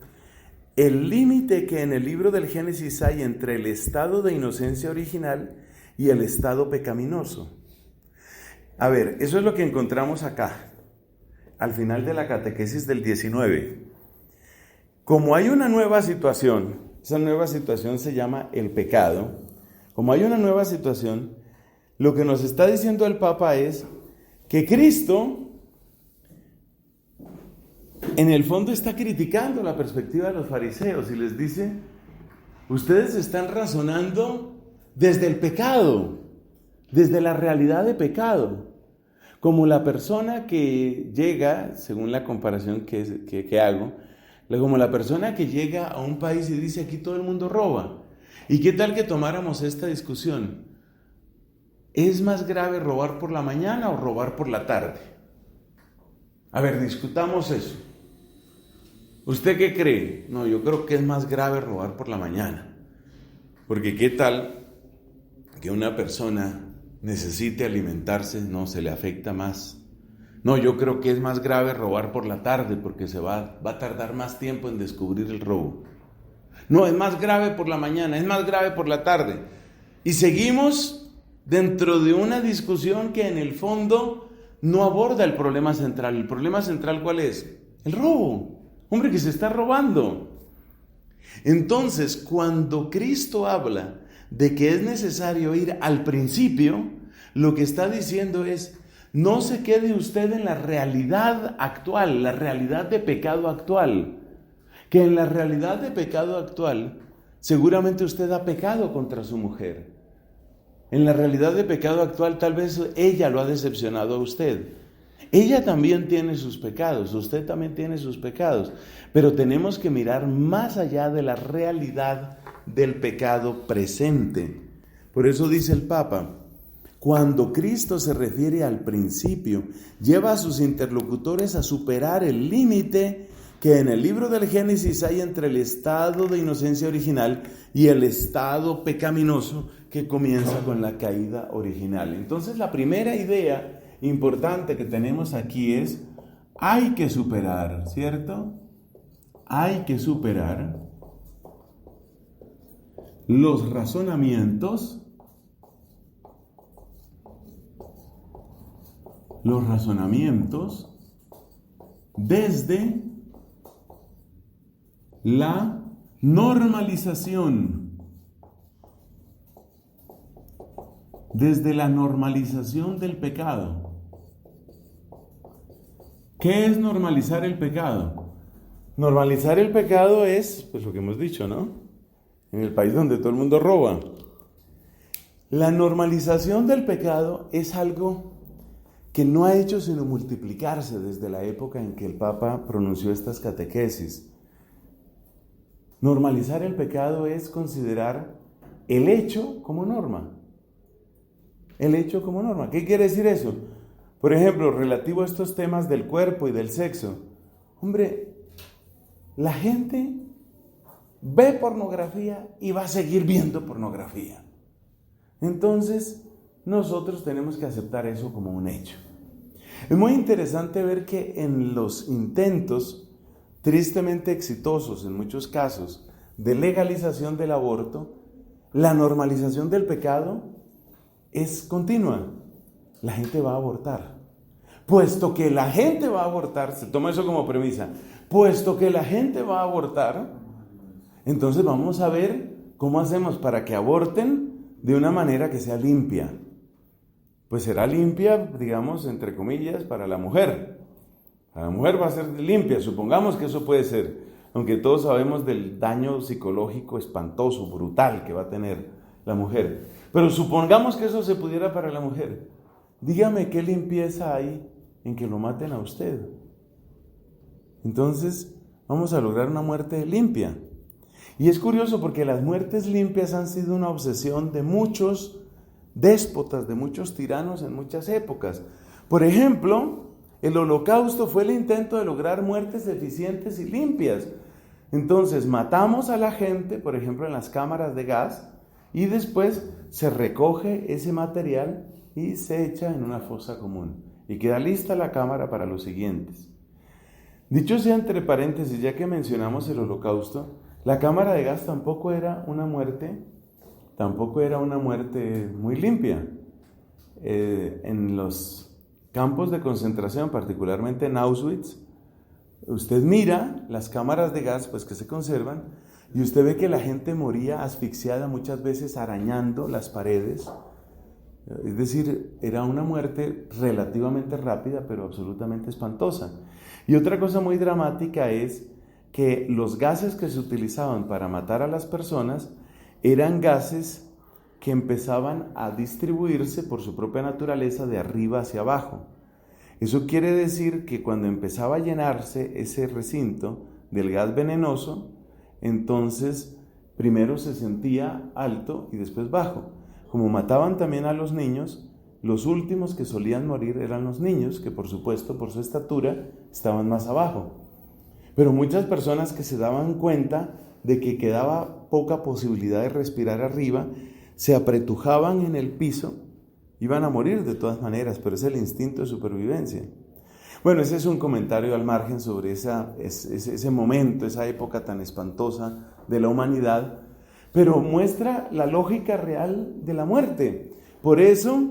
el límite que en el libro del Génesis hay entre el estado de inocencia original y el estado pecaminoso. A ver, eso es lo que encontramos acá, al final de la catequesis del 19. Como hay una nueva situación, esa nueva situación se llama el pecado. Como hay una nueva situación, lo que nos está diciendo el Papa es que Cristo, en el fondo, está criticando la perspectiva de los fariseos y les dice, ustedes están razonando desde el pecado, desde la realidad de pecado, como la persona que llega, según la comparación que hago, como la persona que llega a un país y dice, aquí todo el mundo roba. ¿Y qué tal que tomáramos esta discusión? ¿Es más grave robar por la mañana o robar por la tarde? A ver, discutamos eso. ¿Usted qué cree? No, yo creo que es más grave robar por la mañana. Porque ¿qué tal que una persona necesite alimentarse? No, se le afecta más. No, yo creo que es más grave robar por la tarde porque va a tardar más tiempo en descubrir el robo. No, es más grave por la mañana, es más grave por la tarde. Y seguimos dentro de una discusión que en el fondo no aborda el problema central. ¿El problema central cuál es? El robo. Hombre, que se está robando. Entonces, cuando Cristo habla de que es necesario ir al principio, lo que está diciendo es: no se quede usted en la realidad actual, la realidad de pecado actual. Que en la realidad de pecado actual, seguramente usted ha pecado contra su mujer. En la realidad de pecado actual, tal vez ella lo ha decepcionado a usted. Ella también tiene sus pecados, usted también tiene sus pecados. Pero tenemos que mirar más allá de la realidad del pecado presente. Por eso dice el Papa: cuando Cristo se refiere al principio, lleva a sus interlocutores a superar el límite que en el libro del Génesis hay entre el estado de inocencia original y el estado pecaminoso que comienza con la caída original. Entonces, la primera idea importante que tenemos aquí es: hay que superar, ¿cierto? Hay que superar los razonamientos desde la normalización. Desde la normalización del pecado. ¿Qué es normalizar el pecado? Normalizar el pecado es, pues lo que hemos dicho, ¿no? En el país donde todo el mundo roba. La normalización del pecado es algo que no ha hecho sino multiplicarse desde la época en que el Papa pronunció estas catequesis. Normalizar el pecado es considerar el hecho como norma. El hecho como norma. ¿Qué quiere decir eso? Por ejemplo, relativo a estos temas del cuerpo y del sexo. Hombre, la gente ve pornografía y va a seguir viendo pornografía. Entonces, nosotros tenemos que aceptar eso como un hecho. Es muy interesante ver que en los intentos tristemente exitosos en muchos casos de legalización del aborto, la normalización del pecado es continua. La gente va a abortar. Puesto que la gente va a abortar, se toma eso como premisa, puesto que la gente va a abortar, entonces vamos a ver cómo hacemos para que aborten de una manera que sea limpia. Pues será limpia, digamos, entre comillas, para la mujer. Para la mujer va a ser limpia, supongamos que eso puede ser, aunque todos sabemos del daño psicológico espantoso, brutal que va a tener la mujer. Pero supongamos que eso se pudiera para la mujer. Dígame qué limpieza hay en que lo maten a usted. Entonces vamos a lograr una muerte limpia. Y es curioso porque las muertes limpias han sido una obsesión de muchos déspotas, de muchos tiranos en muchas épocas. Por ejemplo, el Holocausto fue el intento de lograr muertes eficientes y limpias. Entonces matamos a la gente, por ejemplo, en las cámaras de gas, y después se recoge ese material y se echa en una fosa común. Y queda lista la cámara para los siguientes. Dicho sea entre paréntesis, ya que mencionamos el Holocausto, la cámara de gas tampoco era una muerte muy limpia. En los campos de concentración, particularmente en Auschwitz, usted mira las cámaras de gas pues, que se conservan y usted ve que la gente moría asfixiada muchas veces arañando las paredes. Es decir, era una muerte relativamente rápida, pero absolutamente espantosa. Y otra cosa muy dramática es que los gases que se utilizaban para matar a las personas eran gases que empezaban a distribuirse por su propia naturaleza de arriba hacia abajo. Eso quiere decir que cuando empezaba a llenarse ese recinto del gas venenoso, entonces primero se sentía alto y después bajo. Como mataban también a los niños, los últimos que solían morir eran los niños, que por supuesto por su estatura estaban más abajo. Pero muchas personas que se daban cuenta de que quedaba poca posibilidad de respirar arriba, se apretujaban en el piso, iban a morir de todas maneras, pero es el instinto de supervivencia. Bueno, ese es un comentario al margen sobre ese momento, esa época tan espantosa de la humanidad, pero muestra la lógica real de la muerte. Por eso,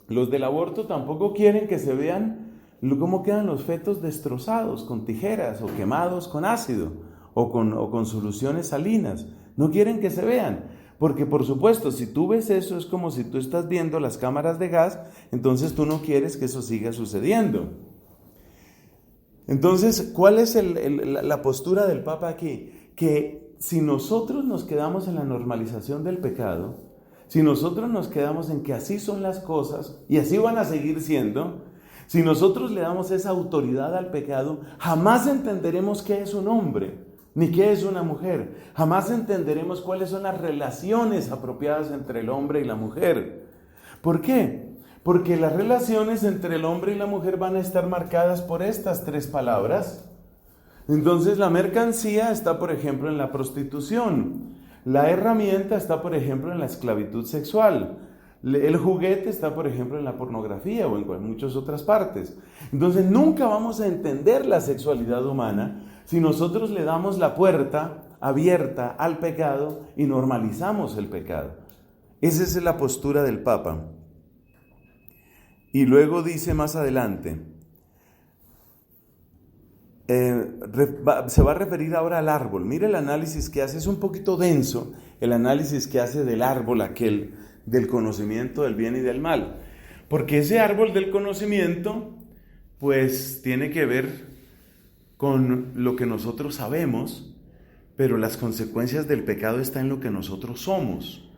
los del aborto tampoco quieren que se vean cómo quedan los fetos destrozados con tijeras o quemados con ácido o con soluciones salinas. No quieren que se vean, porque por supuesto, si tú ves eso, es como si tú estás viendo las cámaras de gas, entonces tú no quieres que eso siga sucediendo. Entonces, ¿cuál es la postura del Papa aquí? Que si nosotros nos quedamos en la normalización del pecado, si nosotros nos quedamos en que así son las cosas y así van a seguir siendo, si nosotros le damos esa autoridad al pecado, jamás entenderemos qué es un hombre, ni qué es una mujer. Jamás entenderemos cuáles son las relaciones apropiadas entre el hombre y la mujer. ¿Por qué? Porque las relaciones entre el hombre y la mujer van a estar marcadas por estas 3 palabras. Entonces la mercancía está, por ejemplo, en la prostitución. La herramienta está, por ejemplo, en la esclavitud sexual. El juguete está, por ejemplo, en la pornografía o en muchas otras partes. Entonces nunca vamos a entender la sexualidad humana si nosotros le damos la puerta abierta al pecado y normalizamos el pecado. Esa es la postura del Papa. Y luego dice más adelante, se va a referir ahora al árbol. Mire el análisis que hace, es un poquito denso el análisis que hace del árbol aquel, del conocimiento del bien y del mal. Porque ese árbol del conocimiento, pues tiene que ver con lo que nosotros sabemos, pero las consecuencias del pecado están en lo que nosotros somos.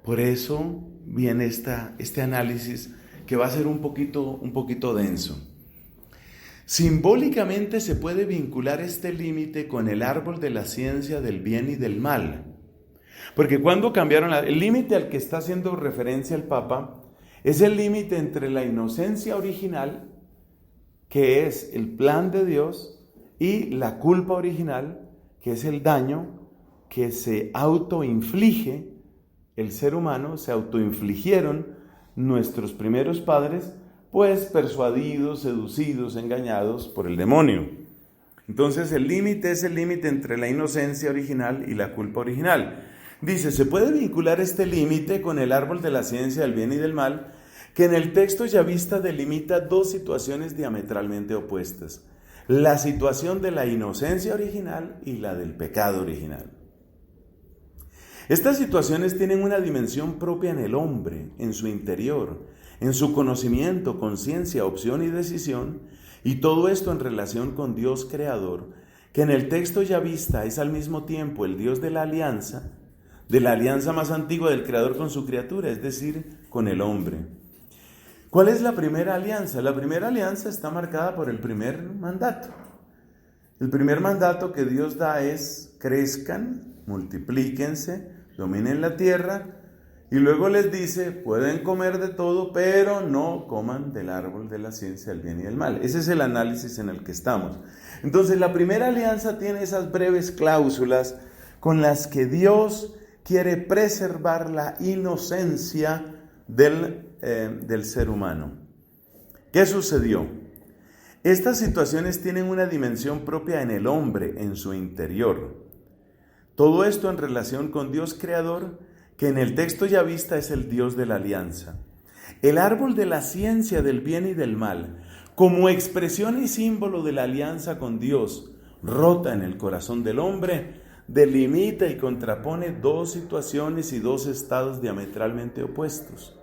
Por eso viene este análisis que va a ser un poquito denso. Simbólicamente se puede vincular este límite con el árbol de la ciencia del bien y del mal. Porque cuando cambiaron el límite al que está haciendo referencia el Papa, es el límite entre la inocencia original, que es el plan de Dios, y la culpa original, que es el daño que se autoinflige el ser humano, se autoinfligieron nuestros primeros padres, pues persuadidos, seducidos, engañados por el demonio. Entonces el límite es el límite entre la inocencia original y la culpa original. Dice, se puede vincular este límite con el árbol de la ciencia del bien y del mal, que en el texto yavista delimita 2 situaciones diametralmente opuestas: la situación de la inocencia original y la del pecado original. Estas situaciones tienen una dimensión propia en el hombre, en su interior, en su conocimiento, conciencia, opción y decisión, y todo esto en relación con Dios creador, que en el texto yavista es al mismo tiempo el Dios de la alianza más antigua del creador con su criatura, es decir, con el hombre. ¿Cuál es la primera alianza? La primera alianza está marcada por el primer mandato. El primer mandato que Dios da es: crezcan, multiplíquense, dominen la tierra, y luego les dice: pueden comer de todo, pero no coman del árbol de la ciencia del bien y del mal. Ese es el análisis en el que estamos. Entonces la primera alianza tiene esas breves cláusulas con las que Dios quiere preservar la inocencia del ser humano. ¿Qué sucedió? Estas situaciones tienen una dimensión propia en el hombre, en su interior. Todo esto en relación con Dios creador, que en el texto yavista es el Dios de la alianza. El árbol de la ciencia del bien y del mal, como expresión y símbolo de la alianza con Dios, rota en el corazón del hombre, delimita y contrapone 2 situaciones y 2 estados diametralmente opuestos.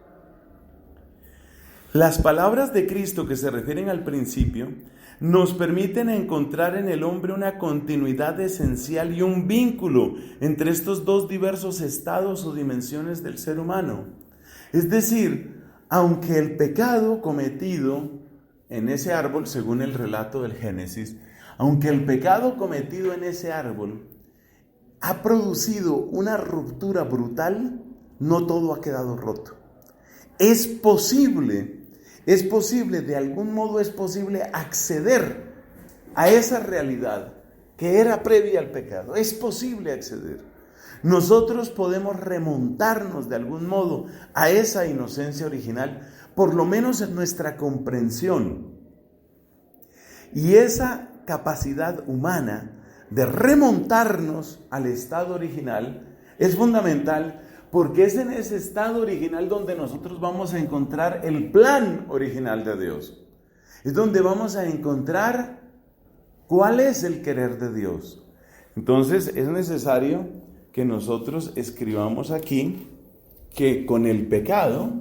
Las palabras de Cristo que se refieren al principio nos permiten encontrar en el hombre una continuidad esencial y un vínculo entre estos 2 diversos estados o dimensiones del ser humano. Es decir, aunque el pecado cometido en ese árbol, según el relato del Génesis, aunque el pecado cometido en ese árbol ha producido una ruptura brutal, no todo ha quedado roto. Es posible, de algún modo es posible acceder a esa realidad que era previa al pecado. Es posible acceder. Nosotros podemos remontarnos de algún modo a esa inocencia original, por lo menos en nuestra comprensión. Y esa capacidad humana de remontarnos al estado original es fundamental, porque es en ese estado original donde nosotros vamos a encontrar el plan original de Dios. Es donde vamos a encontrar cuál es el querer de Dios. Entonces es necesario que nosotros escribamos aquí que con el pecado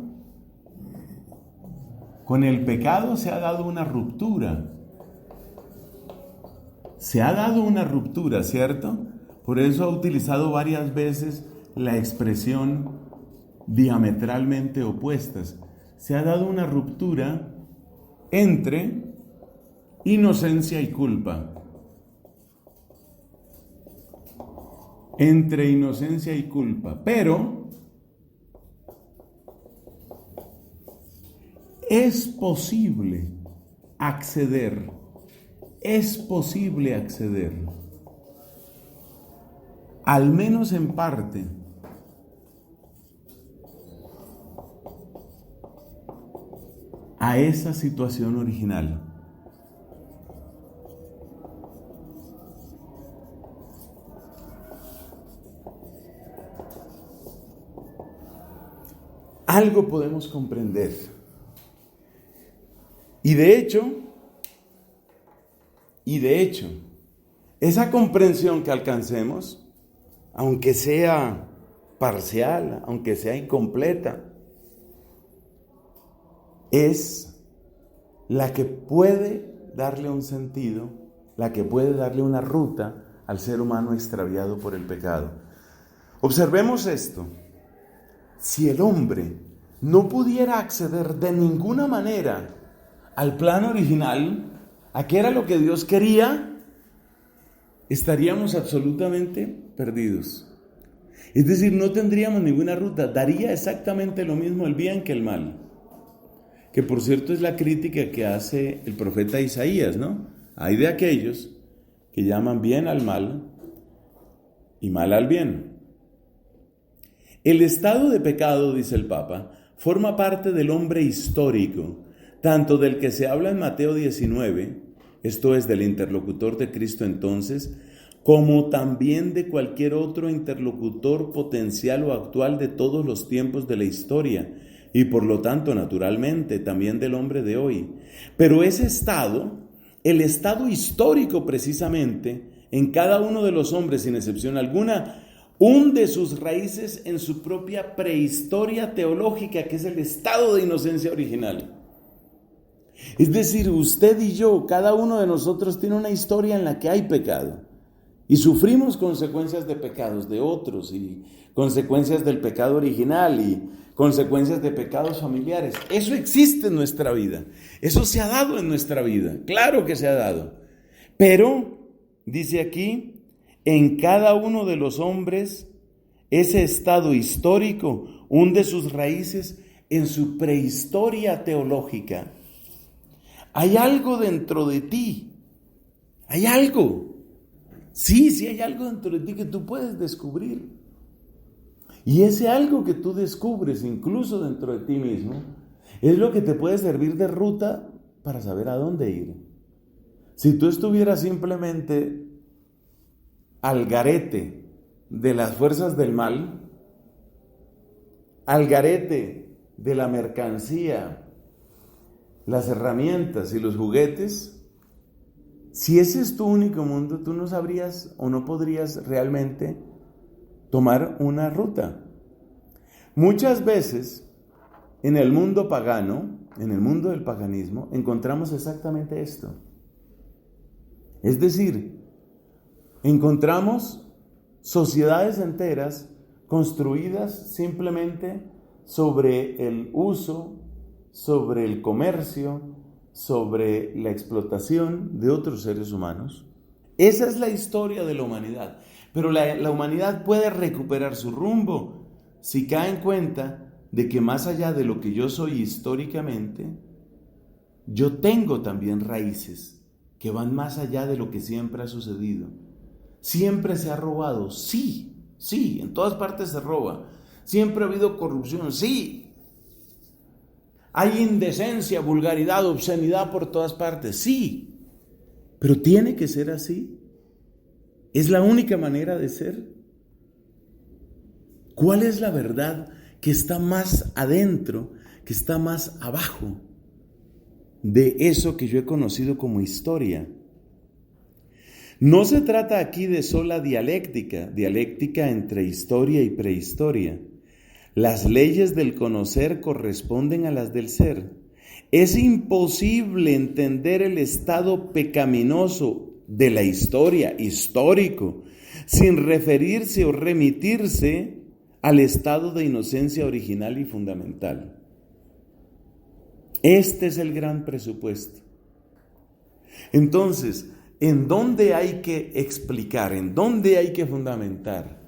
se ha dado una ruptura. Se ha dado una ruptura, ¿cierto? Por eso ha utilizado varias veces la expresión diametralmente opuestas. Se ha dado una ruptura entre inocencia y culpa. Entre inocencia y culpa. Pero es posible acceder. Es posible acceder, al menos en parte, a esa situación original. Algo podemos comprender. Y de hecho, esa comprensión que alcancemos, aunque sea parcial, aunque sea incompleta, es la que puede darle un sentido, la que puede darle una ruta al ser humano extraviado por el pecado. Observemos esto. Si el hombre no pudiera acceder de ninguna manera al plan original, ¿a qué era lo que Dios quería? Estaríamos absolutamente perdidos. Es decir, no tendríamos ninguna ruta. Daría exactamente lo mismo el bien que el mal. Que por cierto es la crítica que hace el profeta Isaías, ¿no? Hay de aquellos que llaman bien al mal y mal al bien. El estado de pecado, dice el Papa, forma parte del hombre histórico, tanto del que se habla en Mateo 19, esto es del interlocutor de Cristo entonces, como también de cualquier otro interlocutor potencial o actual de todos los tiempos de la historia, y por lo tanto, naturalmente, también del hombre de hoy. Pero ese estado, el estado histórico precisamente, en cada uno de los hombres, sin excepción alguna, hunde sus raíces en su propia prehistoria teológica, que es el estado de inocencia original. Es decir, usted y yo, cada uno de nosotros tiene una historia en la que hay pecado y sufrimos consecuencias de pecados de otros y consecuencias del pecado original y consecuencias de pecados familiares. Eso existe en nuestra vida, eso se ha dado en nuestra vida, claro que se ha dado. Pero, dice aquí, en cada uno de los hombres ese estado histórico hunde sus raíces en su prehistoria teológica. Hay algo dentro de ti, hay algo. Sí, hay algo dentro de ti que tú puedes descubrir. Y ese algo que tú descubres, incluso dentro de ti mismo, es lo que te puede servir de ruta para saber a dónde ir. Si tú estuvieras simplemente al garete de las fuerzas del mal, al garete de la mercancía, las herramientas y los juguetes, si ese es tu único mundo, tú no sabrías o no podrías realmente tomar una ruta. Muchas veces en el mundo pagano, en el mundo del paganismo, encontramos exactamente esto. Es decir, encontramos sociedades enteras construidas simplemente sobre el uso, sobre el comercio, sobre la explotación de otros seres humanos. Esa es la historia de la humanidad. Pero la humanidad puede recuperar su rumbo si cae en cuenta de que más allá de lo que yo soy históricamente, yo tengo también raíces que van más allá de lo que siempre ha sucedido. Siempre se ha robado, sí, en todas partes se roba. Siempre ha habido corrupción, sí. Hay indecencia, vulgaridad, obscenidad por todas partes, sí. Pero tiene que ser así. ¿Es la única manera de ser? ¿Cuál es la verdad que está más adentro, que está más abajo de eso que yo he conocido como historia? No se trata aquí de sola dialéctica entre historia y prehistoria. Las leyes del conocer corresponden a las del ser. Es imposible entender el estado pecaminoso de la historia, histórico, sin referirse o remitirse al estado de inocencia original y fundamental. Este es el gran presupuesto. Entonces, ¿en dónde hay que explicar, en dónde hay que fundamentar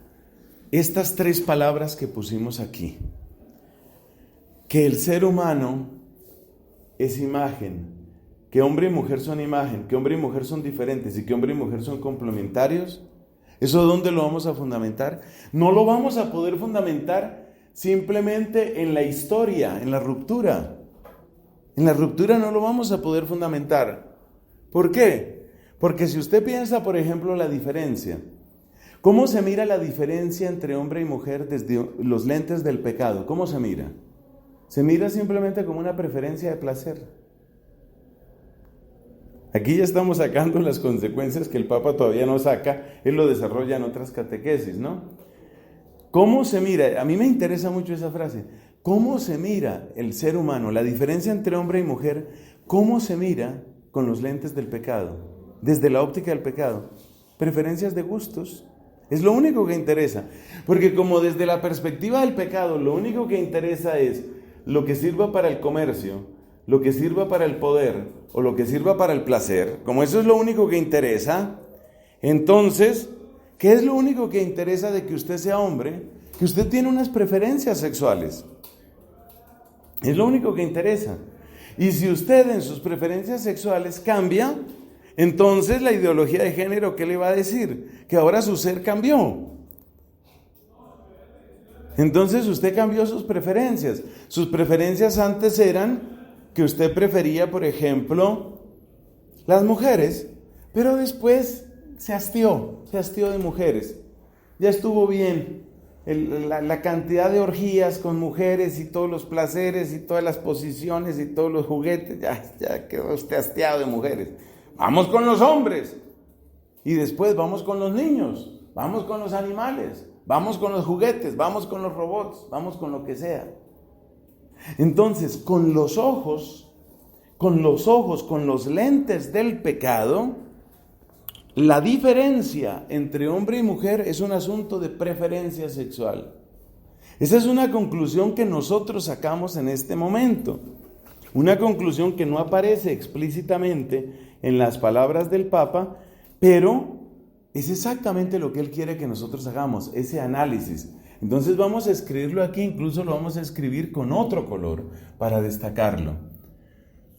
estas tres palabras que pusimos aquí? Que el ser humano es imagen, que hombre y mujer son imagen, que hombre y mujer son diferentes y que hombre y mujer son complementarios. ¿Eso dónde lo vamos a fundamentar? No lo vamos a poder fundamentar simplemente en la historia, en la ruptura. En la ruptura no lo vamos a poder fundamentar. ¿Por qué? Porque si usted piensa, por ejemplo, la diferencia, ¿cómo se mira la diferencia entre hombre y mujer desde los lentes del pecado? ¿Cómo se mira? Se mira simplemente como una preferencia de placer. Aquí ya estamos sacando las consecuencias que el Papa todavía no saca, él lo desarrolla en otras catequesis, ¿no? ¿Cómo se mira? A mí me interesa mucho esa frase. ¿Cómo se mira el ser humano? La diferencia entre hombre y mujer, ¿cómo se mira con los lentes del pecado? Desde la óptica del pecado. Preferencias de gustos. Es lo único que interesa. Porque como desde la perspectiva del pecado, lo único que interesa es lo que sirva para el comercio, lo que sirva para el poder o lo que sirva para el placer, como eso es lo único que interesa, entonces, ¿qué es lo único que interesa de que usted sea hombre? Que usted tiene unas preferencias sexuales. Es lo único que interesa. Y si usted en sus preferencias sexuales cambia, entonces la ideología de género, ¿qué le va a decir? Que ahora su ser cambió. Entonces usted cambió sus preferencias. Sus preferencias antes eran que usted prefería, por ejemplo, las mujeres, pero después se hastió de mujeres. Ya estuvo bien la cantidad de orgías con mujeres y todos los placeres y todas las posiciones y todos los juguetes, ya quedó usted hastiado de mujeres. Vamos con los hombres y después vamos con los niños, vamos con los animales, vamos con los juguetes, vamos con los robots, vamos con lo que sea. Entonces, con los ojos, con los lentes del pecado, la diferencia entre hombre y mujer es un asunto de preferencia sexual. Esa es una conclusión que nosotros sacamos en este momento. Una conclusión que no aparece explícitamente en las palabras del Papa, pero es exactamente lo que él quiere que nosotros hagamos, ese análisis. Entonces vamos a escribirlo aquí, incluso lo vamos a escribir con otro color para destacarlo.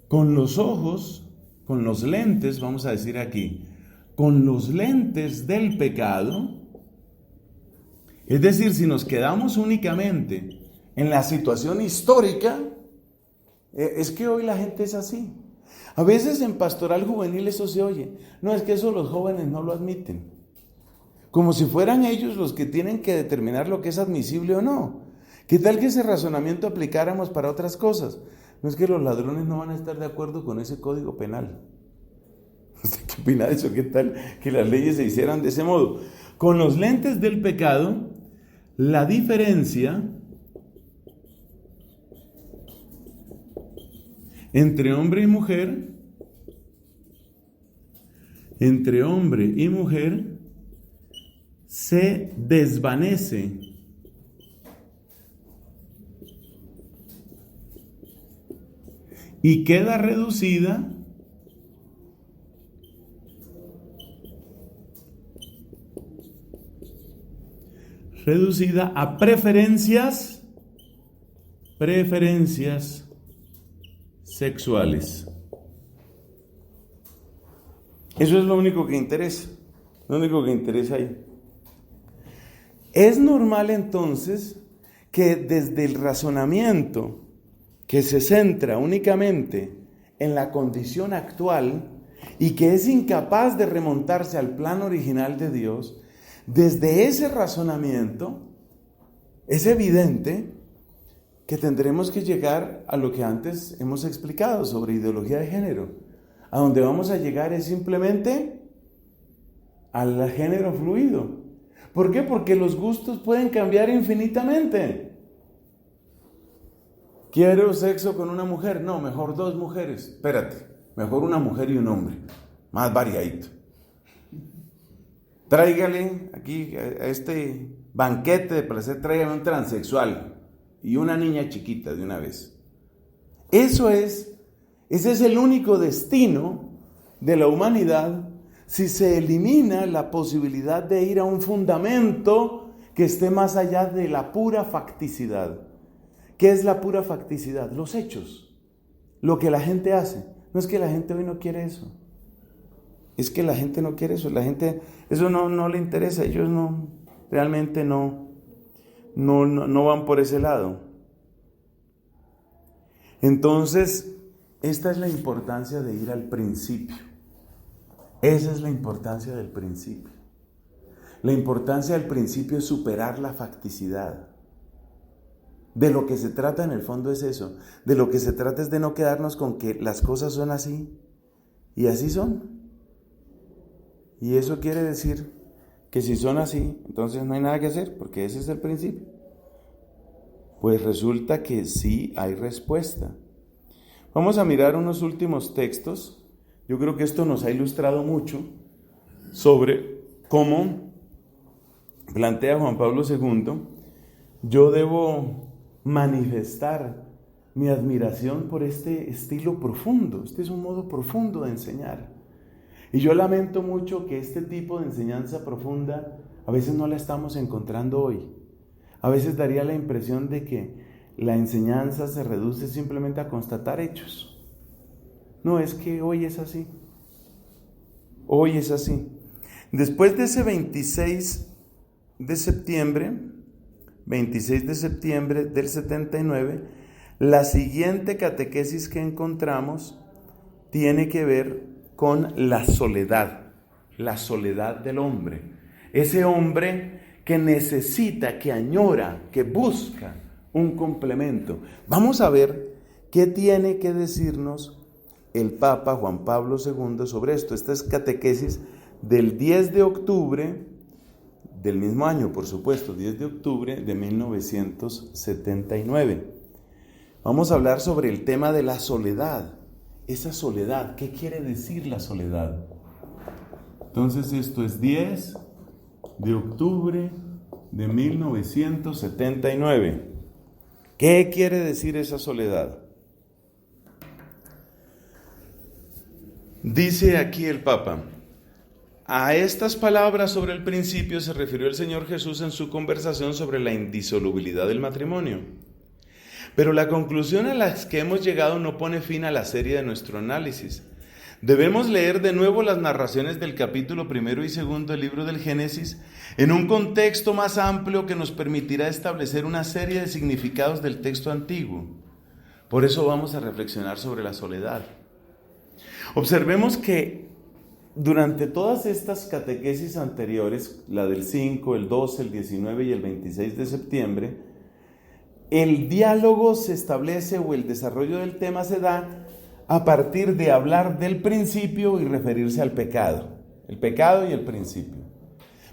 Con los ojos, con los lentes, vamos a decir aquí, con los lentes del pecado, es decir, si nos quedamos únicamente en la situación histórica, es que hoy la gente es así. A veces en pastoral juvenil eso se oye, no, es que eso los jóvenes no lo admiten. Como si fueran ellos los que tienen que determinar lo que es admisible o no. ¿Qué tal que ese razonamiento aplicáramos para otras cosas? No es que los ladrones no van a estar de acuerdo con ese código penal. ¿Usted qué opina de eso? ¿Qué tal que las leyes se hicieran de ese modo? Con los lentes del pecado, la diferencia entre hombre y mujer, se desvanece. Y queda reducida a preferencias sexuales. Eso es lo único que interesa. Lo único que interesa ahí. Es normal entonces que desde el razonamiento que se centra únicamente en la condición actual y que es incapaz de remontarse al plan original de Dios, desde ese razonamiento es evidente que tendremos que llegar a lo que antes hemos explicado sobre ideología de género. A donde vamos a llegar es simplemente al género fluido. ¿Por qué? Porque los gustos pueden cambiar infinitamente. ¿Quiero sexo con una mujer? No, mejor 2 mujeres. Espérate, mejor una mujer y un hombre. Más variadito. Tráigale aquí a este banquete de placer, tráigame un transexual y una niña chiquita de una vez. Ese es el único destino de la humanidad si se elimina la posibilidad de ir a un fundamento que esté más allá de la pura facticidad. ¿Qué es la pura facticidad? Los hechos, lo que la gente hace. No es que la gente hoy no quiere eso, es que la gente no quiere eso, la gente eso no le interesa, ellos realmente no van por ese lado. Entonces, esta es la importancia de ir al principio. Esa es la importancia del principio. La importancia del principio es superar la facticidad. De lo que se trata en el fondo es eso. De lo que se trata es de no quedarnos con que las cosas son así y así son. Y eso quiere decir que si son así, entonces no hay nada que hacer, porque ese es el principio. Pues resulta que sí hay respuesta. Vamos a mirar unos últimos textos. Yo creo que esto nos ha ilustrado mucho sobre cómo plantea Juan Pablo II. Yo debo manifestar mi admiración por este estilo profundo. Este es un modo profundo de enseñar. Y yo lamento mucho que este tipo de enseñanza profunda a veces no la estamos encontrando hoy. A veces daría la impresión de que la enseñanza se reduce simplemente a constatar hechos. No, es que hoy es así. Hoy es así. Después de ese 26 de septiembre del 79, la siguiente catequesis que encontramos tiene que ver con la soledad del hombre. Ese hombre que necesita, que añora, que busca un complemento. Vamos a ver qué tiene que decirnos el Papa Juan Pablo II sobre esto. Esta es catequesis del 10 de octubre del mismo año, por supuesto, 10 de octubre de 1979. Vamos a hablar sobre el tema de la soledad. Esa soledad, ¿qué quiere decir la soledad? Entonces esto es 10 de octubre de 1979. ¿Qué quiere decir esa soledad? Dice aquí el Papa: a estas palabras sobre el principio se refirió el Señor Jesús en su conversación sobre la indisolubilidad del matrimonio. Pero la conclusión a la que hemos llegado no pone fin a la serie de nuestro análisis. Debemos leer de nuevo las narraciones del capítulo 1 y 2 del libro del Génesis en un contexto más amplio que nos permitirá establecer una serie de significados del texto antiguo. Por eso vamos a reflexionar sobre la soledad. Observemos que durante todas estas catequesis anteriores, la del 5, el 12, el 19 y el 26 de septiembre, el diálogo se establece o el desarrollo del tema se da a partir de hablar del principio y referirse al pecado. El pecado y el principio.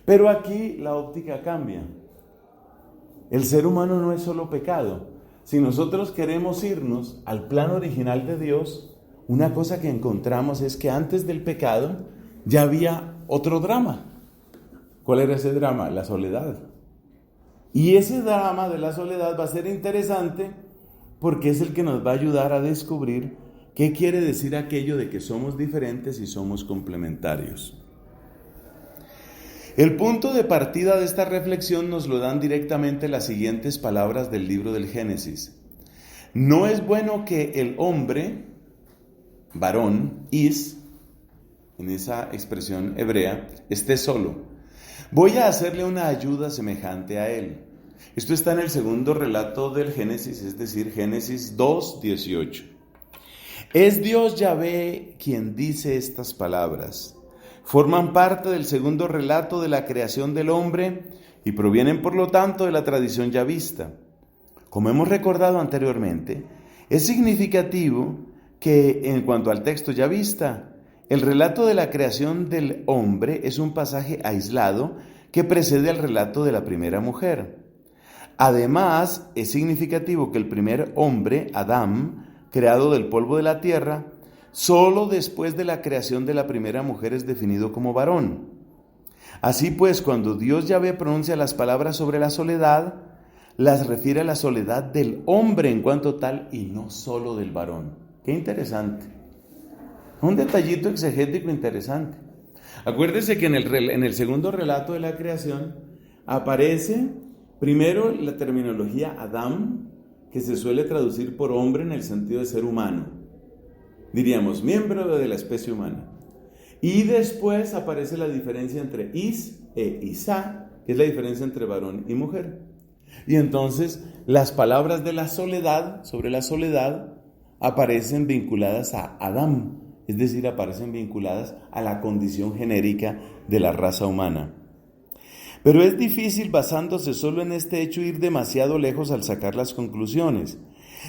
Pero aquí la óptica cambia. El ser humano no es solo pecado. Si nosotros queremos irnos al plan original de Dios, una cosa que encontramos es que antes del pecado ya había otro drama. ¿Cuál era ese drama? La soledad. Y ese drama de la soledad va a ser interesante porque es el que nos va a ayudar a descubrir qué quiere decir aquello de que somos diferentes y somos complementarios. El punto de partida de esta reflexión nos lo dan directamente las siguientes palabras del libro del Génesis. No es bueno que el hombre, varón, en esa expresión hebrea, esté solo. Voy a hacerle una ayuda semejante a él. Esto está en el segundo relato del Génesis, es decir, Génesis 2:18. Es Dios Yahvé quien dice estas palabras. Forman parte del segundo relato de la creación del hombre y provienen, por lo tanto, de la tradición yavista. Como hemos recordado anteriormente, es significativo que, en cuanto al texto yavista, el relato de la creación del hombre es un pasaje aislado que precede al relato de la primera mujer. Además, es significativo que el primer hombre, Adán, creado del polvo de la tierra, solo después de la creación de la primera mujer es definido como varón. Así pues, cuando Dios Yahvé pronuncia las palabras sobre la soledad, las refiere a la soledad del hombre en cuanto tal y no solo del varón. Qué interesante. Un detallito exegético interesante. Acuérdese que en el segundo relato de la creación aparece primero la terminología Adán, que se suele traducir por hombre en el sentido de ser humano. Diríamos, miembro de la especie humana. Y después aparece la diferencia entre Is e Isá, que es la diferencia entre varón y mujer. Y entonces las palabras de la soledad, sobre la soledad, aparecen vinculadas a Adán, es decir, aparecen vinculadas a la condición genérica de la raza humana. Pero es difícil, basándose solo en este hecho, ir demasiado lejos al sacar las conclusiones.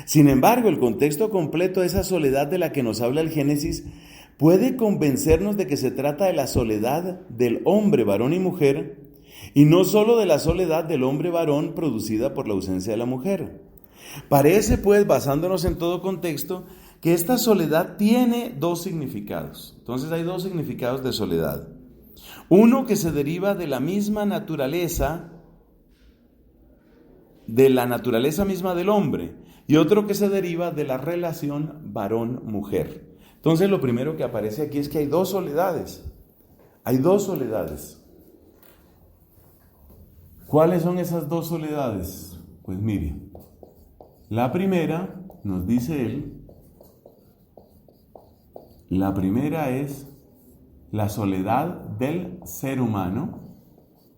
Sin embargo, el contexto completo de esa soledad de la que nos habla el Génesis puede convencernos de que se trata de la soledad del hombre, varón y mujer, y no solo de la soledad del hombre varón producida por la ausencia de la mujer. Parece, pues, basándonos en todo contexto, que esta soledad tiene dos significados. Entonces hay dos significados de soledad. Uno que se deriva de la misma naturaleza, de la naturaleza misma del hombre, y otro que se deriva de la relación varón-mujer. Entonces lo primero que aparece aquí es que hay dos soledades. Hay dos soledades. ¿Cuáles son esas dos soledades? Pues mire, la primera, nos dice él, la primera es la soledad del ser humano,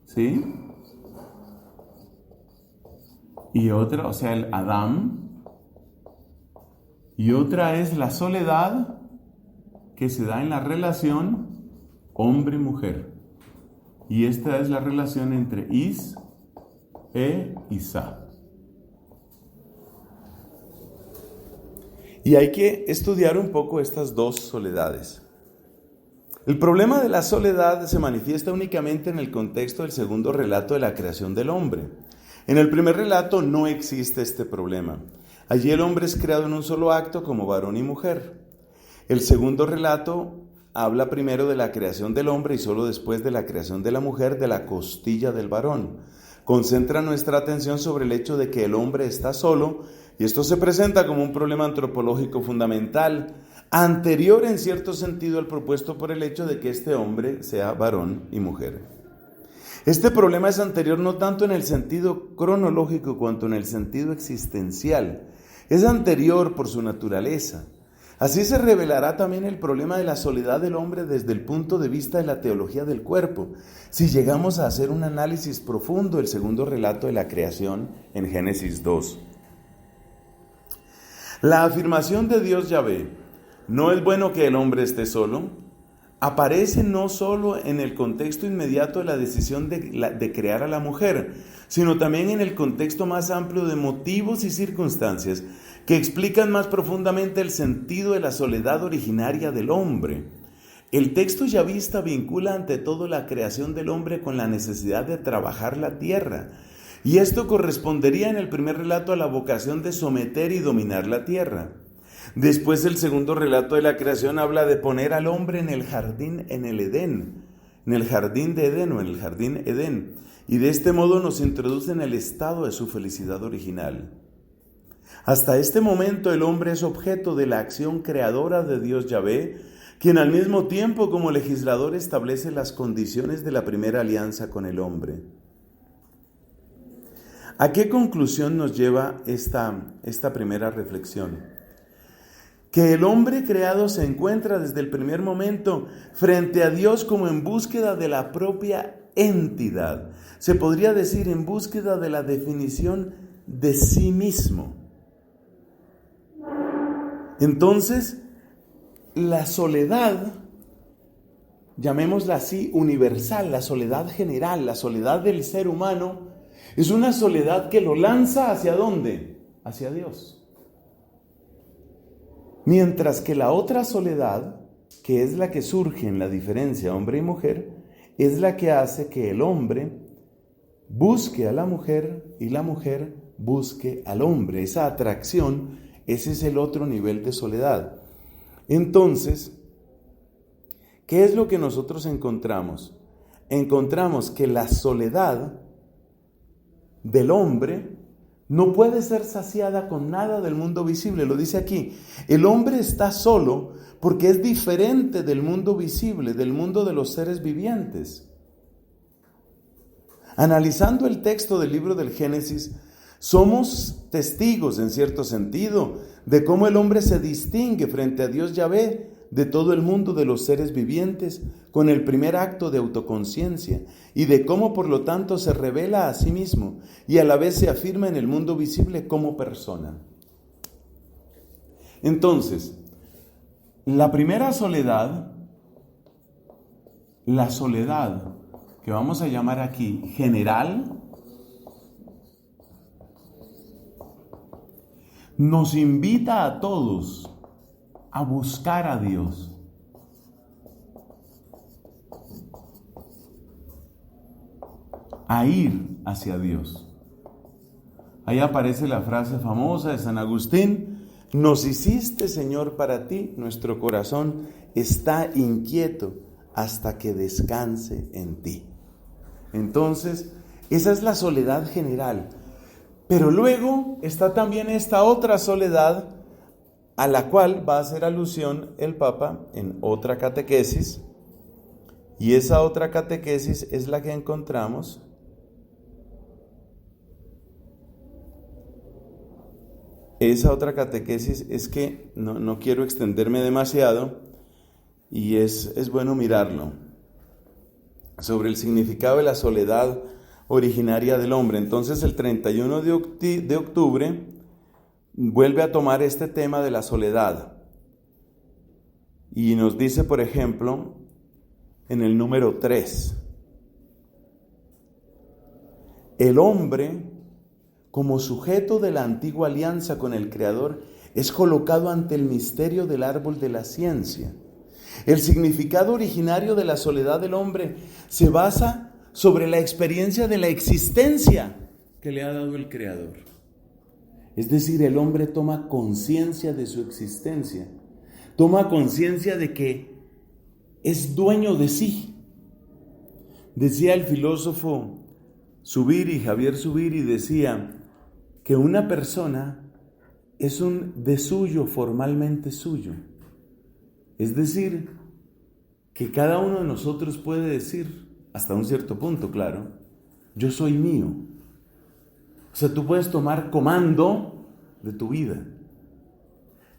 ¿sí? Y otra, o sea, el Adán. Y otra es la soledad que se da en la relación hombre-mujer. Y esta es la relación entre Is e Isá. Y hay que estudiar un poco estas dos soledades. El problema de la soledad se manifiesta únicamente en el contexto del segundo relato de la creación del hombre. En el primer relato no existe este problema. Allí el hombre es creado en un solo acto como varón y mujer. El segundo relato habla primero de la creación del hombre y solo después de la creación de la mujer de la costilla del varón. Concentra nuestra atención sobre el hecho de que el hombre está solo, y esto se presenta como un problema antropológico fundamental, anterior en cierto sentido al propuesto por el hecho de que este hombre sea varón y mujer. Este problema es anterior no tanto en el sentido cronológico cuanto en el sentido existencial. Es anterior por su naturaleza. Así se revelará también el problema de la soledad del hombre desde el punto de vista de la teología del cuerpo, si llegamos a hacer un análisis profundo del segundo relato de la creación en Génesis 2. La afirmación de Dios Yahvé, no es bueno que el hombre esté solo, aparece no solo en el contexto inmediato de la decisión de crear a la mujer, sino también en el contexto más amplio de motivos y circunstancias que explican más profundamente el sentido de la soledad originaria del hombre. El texto yavista vincula ante todo la creación del hombre con la necesidad de trabajar la tierra, y esto correspondería en el primer relato a la vocación de someter y dominar la tierra. Después el segundo relato de la creación habla de poner al hombre en el jardín, en el Edén, en el jardín de Edén o en el jardín Edén, y de este modo nos introduce en el estado de su felicidad original. Hasta este momento el hombre es objeto de la acción creadora de Dios Yahvé, quien al mismo tiempo como legislador establece las condiciones de la primera alianza con el hombre. ¿A qué conclusión nos lleva esta primera reflexión? que el hombre creado se encuentra desde el primer momento frente a Dios como en búsqueda de la propia entidad. Se podría decir en búsqueda de la definición de sí mismo. Entonces, la soledad, llamémosla así, universal, la soledad general, la soledad del ser humano, es una soledad que lo lanza ¿hacia dónde? Hacia Dios. Mientras que la otra soledad, que es la que surge en la diferencia hombre y mujer, es la que hace que el hombre busque a la mujer y la mujer busque al hombre. Esa atracción, ese es el otro nivel de soledad. Entonces, ¿qué es lo que nosotros encontramos? Encontramos que la soledad del hombre no puede ser saciada con nada del mundo visible. Lo dice aquí, el hombre está solo porque es diferente del mundo visible, del mundo de los seres vivientes. Analizando el texto del libro del Génesis, somos testigos, en cierto sentido, de cómo el hombre se distingue frente a Dios Yahvé de todo el mundo de los seres vivientes con el primer acto de autoconciencia y de cómo por lo tanto se revela a sí mismo y a la vez se afirma en el mundo visible como persona. Entonces, la primera soledad, la soledad que vamos a llamar aquí general, nos invita a todos a buscar a Dios. A ir hacia Dios. Ahí aparece la frase famosa de San Agustín: nos hiciste, Señor, para ti, nuestro corazón está inquieto hasta que descanse en ti. Entonces, esa es la soledad general. Pero luego está también esta otra soledad a la cual va a hacer alusión el Papa en otra catequesis, y esa otra catequesis es la que encontramos es que no quiero extenderme demasiado y es bueno mirarlo, sobre el significado de la soledad originaria del hombre. Entonces el 31 de octubre vuelve a tomar este tema de la soledad y nos dice, por ejemplo, en el número 3, el hombre, como sujeto de la antigua alianza con el Creador, es colocado ante el misterio del árbol de la ciencia. El significado originario de la soledad del hombre se basa sobre la experiencia de la existencia que le ha dado el Creador. Es decir, el hombre toma conciencia de su existencia, toma conciencia de que es dueño de sí. Decía el filósofo Zubiri, Javier Zubiri, decía que una persona es un de suyo formalmente suyo. Es decir, que cada uno de nosotros puede decir, hasta un cierto punto, claro, yo soy mío. O sea, tú puedes tomar comando de tu vida.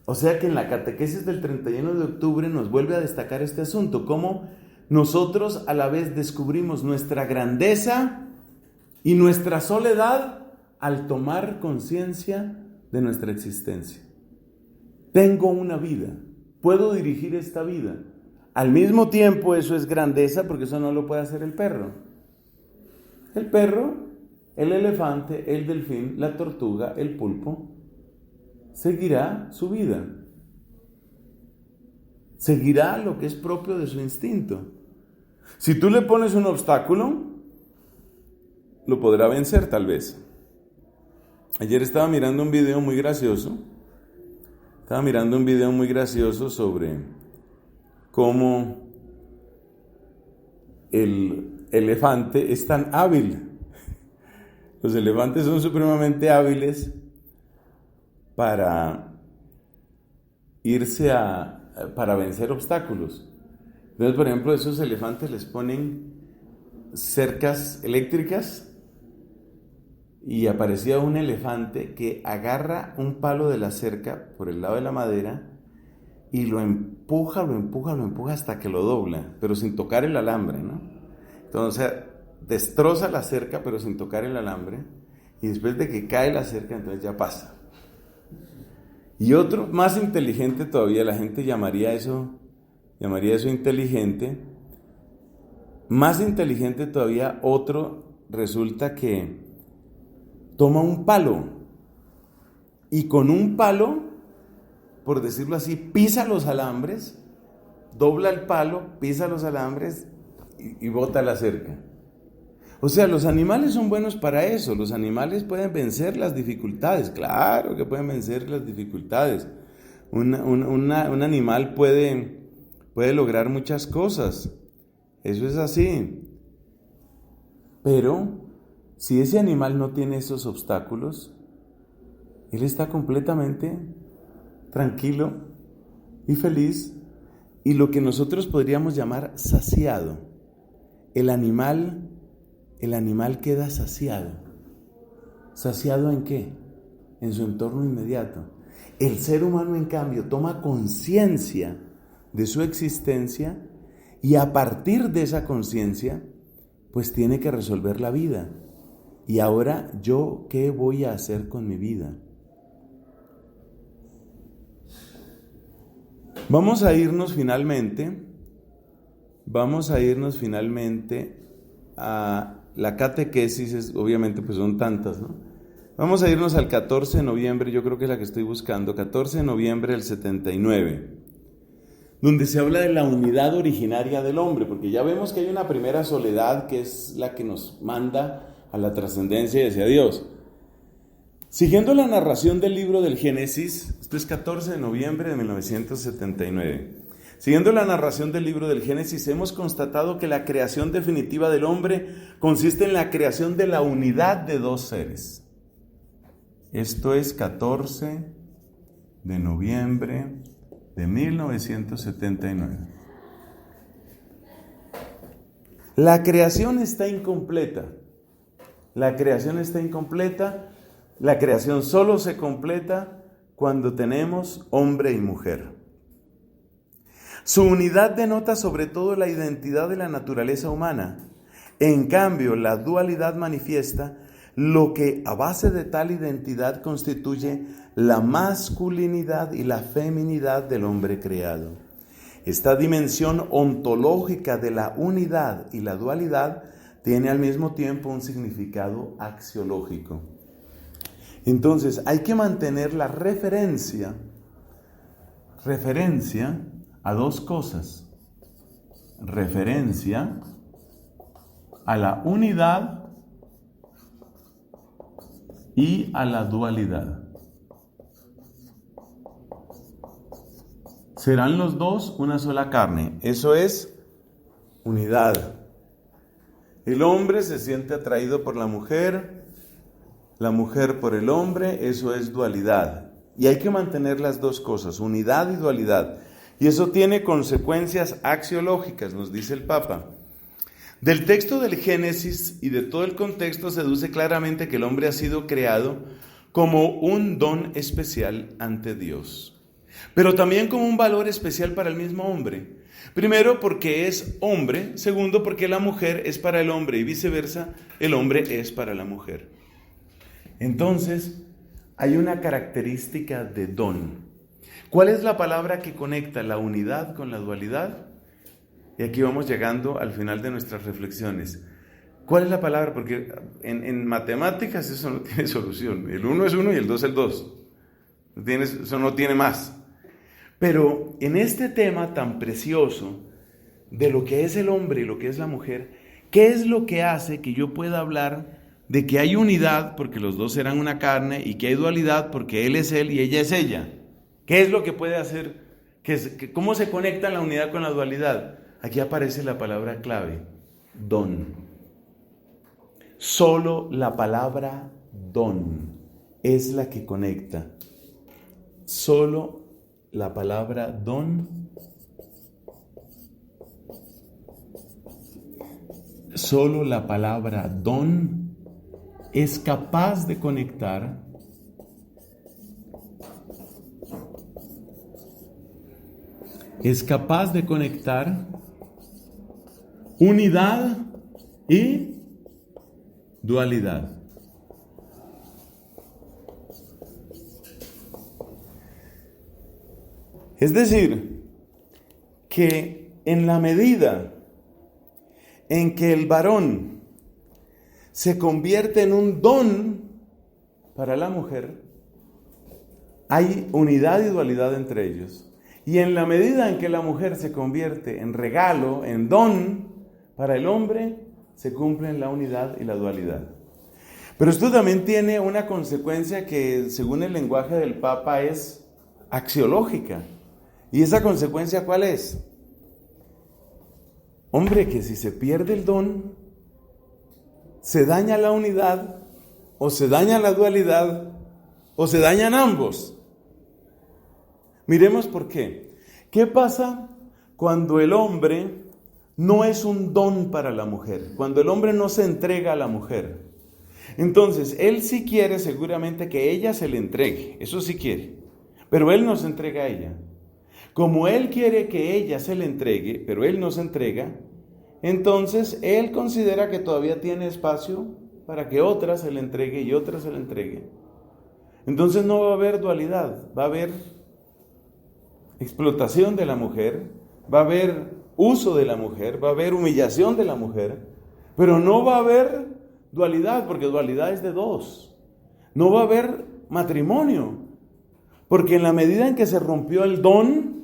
O sea que en la catequesis del 31 de octubre nos vuelve a destacar este asunto, cómo nosotros a la vez descubrimos nuestra grandeza y nuestra soledad al tomar conciencia de nuestra existencia. Tengo una vida, puedo dirigir esta vida. Al mismo tiempo eso es grandeza, porque eso no lo puede hacer el perro. El perro, el elefante, el delfín, la tortuga, el pulpo, seguirá su vida. Seguirá lo que es propio de su instinto. Si tú le pones un obstáculo, lo podrá vencer tal vez. Ayer estaba mirando un video muy gracioso. Sobre cómo el elefante es tan hábil. Los elefantes son supremamente hábiles para para vencer obstáculos. Entonces, por ejemplo, a esos elefantes les ponen cercas eléctricas y aparecía un elefante que agarra un palo de la cerca por el lado de la madera, y lo empuja hasta que lo dobla, pero sin tocar el alambre, ¿no? Entonces, destroza la cerca, pero sin tocar el alambre, y después de que cae la cerca, entonces ya pasa. Y otro, más inteligente todavía, la gente llamaría eso inteligente. Más inteligente todavía, otro resulta que toma un palo y con un palo, por decirlo así, pisa los alambres, dobla el palo, pisa los alambres y bota la cerca. O sea, los animales son buenos para eso. Los animales pueden vencer las dificultades. Claro que pueden vencer las dificultades. Un animal puede lograr muchas cosas. Eso es así. Pero si ese animal no tiene esos obstáculos, él está completamente tranquilo y feliz, y lo que nosotros podríamos llamar saciado. El animal queda saciado. ¿Saciado en qué? En su entorno inmediato. El ser humano, en cambio, toma conciencia de su existencia y a partir de esa conciencia, pues tiene que resolver la vida. Y ahora, ¿yo qué voy a hacer con mi vida? Vamos a irnos finalmente a la catequesis. Obviamente pues son tantas, ¿no? Vamos a irnos al 14 de noviembre, yo creo que es la que estoy buscando, 14 de noviembre del 79, donde se habla de la unidad originaria del hombre, porque ya vemos que hay una primera soledad que es la que nos manda a la trascendencia y hacia Dios. Siguiendo la narración del libro del Génesis, esto es 14 de noviembre de 1979, siguiendo la narración del libro del Génesis, hemos constatado que la creación definitiva del hombre consiste en la creación de la unidad de dos seres. Esto es 14 de noviembre de 1979. La creación está incompleta. La creación solo se completa cuando tenemos hombre y mujer. Su unidad denota sobre todo la identidad de la naturaleza humana. En cambio, la dualidad manifiesta lo que a base de tal identidad constituye la masculinidad y la feminidad del hombre creado. Esta dimensión ontológica de la unidad y la dualidad tiene al mismo tiempo un significado axiológico. Entonces, hay que mantener la referencia a dos cosas. Referencia a la unidad y a la dualidad. Serán los dos una sola carne. Eso es unidad. El hombre se siente atraído por la mujer por el hombre, eso es dualidad. Y hay que mantener las dos cosas, unidad y dualidad. Y eso tiene consecuencias axiológicas, nos dice el Papa. Del texto del Génesis y de todo el contexto se deduce claramente que el hombre ha sido creado como un don especial ante Dios, pero también como un valor especial para el mismo hombre. Primero, porque es hombre. Segundo, porque la mujer es para el hombre y viceversa, el hombre es para la mujer. Entonces, hay una característica de don. ¿Cuál es la palabra que conecta la unidad con la dualidad? Y aquí vamos llegando al final de nuestras reflexiones. ¿Cuál es la palabra? Porque en matemáticas eso no tiene solución. El 1 es 1 y el 2 es el 2. Eso no tiene más. Pero en este tema tan precioso de lo que es el hombre y lo que es la mujer, ¿qué es lo que hace que yo pueda hablar de que hay unidad porque los dos serán una carne y que hay dualidad porque él es él y ella es ella? ¿Qué es lo que puede hacer? ¿Cómo se conecta la unidad con la dualidad? Aquí aparece la palabra clave, don. Solo la palabra don es la que conecta. Solo la palabra don. Solo la palabra don es capaz de conectar es capaz de conectar unidad y dualidad. Es decir, que en la medida en que el varón se convierte en un don para la mujer, hay unidad y dualidad entre ellos. Y en la medida en que la mujer se convierte en regalo, en don para el hombre, se cumplen la unidad y la dualidad. Pero esto también tiene una consecuencia que, según el lenguaje del Papa, es axiológica. ¿Y esa consecuencia cuál es? Hombre, que si se pierde el don, se daña la unidad, o se daña la dualidad, o se dañan ambos. Miremos por qué. ¿Qué pasa cuando el hombre no es un don para la mujer? Cuando el hombre no se entrega a la mujer. Entonces, él sí quiere seguramente que ella se le entregue, eso sí quiere, pero él no se entrega a ella. Como él quiere que ella se le entregue, pero él no se entrega, entonces él considera que todavía tiene espacio para que otra se le entregue y otra se le entregue. Entonces no va a haber dualidad, va a haber explotación de la mujer, va a haber uso de la mujer, va a haber humillación de la mujer, pero no va a haber dualidad, porque dualidad es de dos. No va a haber matrimonio, porque en la medida en que se rompió el don,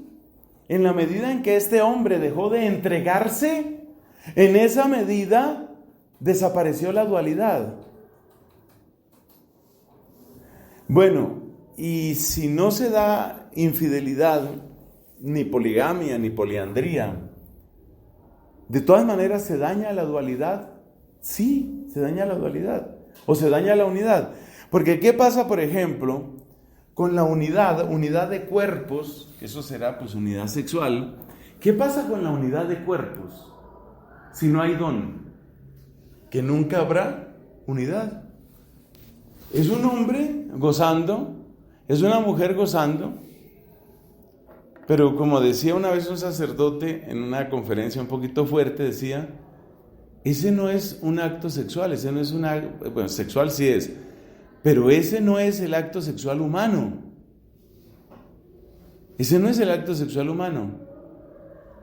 en la medida en que este hombre dejó de entregarse, en esa medida desapareció la dualidad. Bueno, y si no se da infidelidad, ni poligamia, ni poliandría, de todas maneras se daña la dualidad. Sí, se daña la dualidad, o se daña la unidad. Porque ¿qué pasa, por ejemplo, con la unidad de cuerpos? Que eso será pues unidad sexual. ¿Qué pasa con la unidad de cuerpos si no hay don? Que nunca habrá unidad. Es un hombre gozando, es una mujer gozando, pero como decía una vez un sacerdote en una conferencia un poquito fuerte, decía, ese no es un acto sexual, ese no es bueno, sexual sí es, pero ese no es el acto sexual humano. Ese no es el acto sexual humano.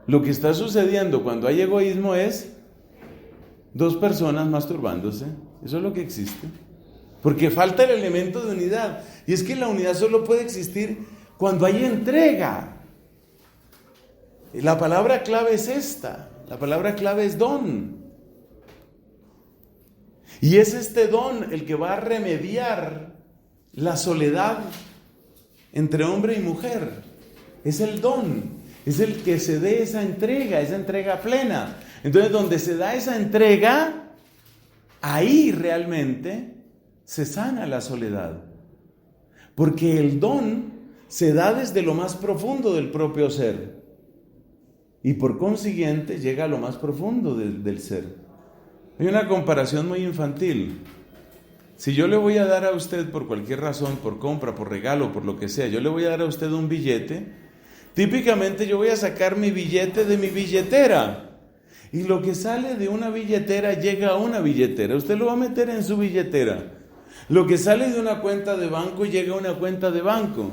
Lo que está sucediendo cuando hay egoísmo es dos personas masturbándose. Eso es lo que existe. Porque falta el elemento de unidad. Y es que la unidad solo puede existir cuando hay entrega. La palabra clave es esta. La palabra clave es don. Y es este don el que va a remediar la soledad entre hombre y mujer. Es el don. Es el que se dé esa entrega plena. Entonces, donde se da esa entrega, ahí realmente se sana la soledad. Porque el don se da desde lo más profundo del propio ser. Y por consiguiente llega a lo más profundo del ser. Hay una comparación muy infantil. Si yo le voy a dar a usted por cualquier razón, por compra, por regalo, por lo que sea, yo le voy a dar a usted un billete, típicamente yo voy a sacar mi billete de mi billetera. Y lo que sale de una billetera llega a una billetera. Usted lo va a meter en su billetera. Lo que sale de una cuenta de banco llega a una cuenta de banco.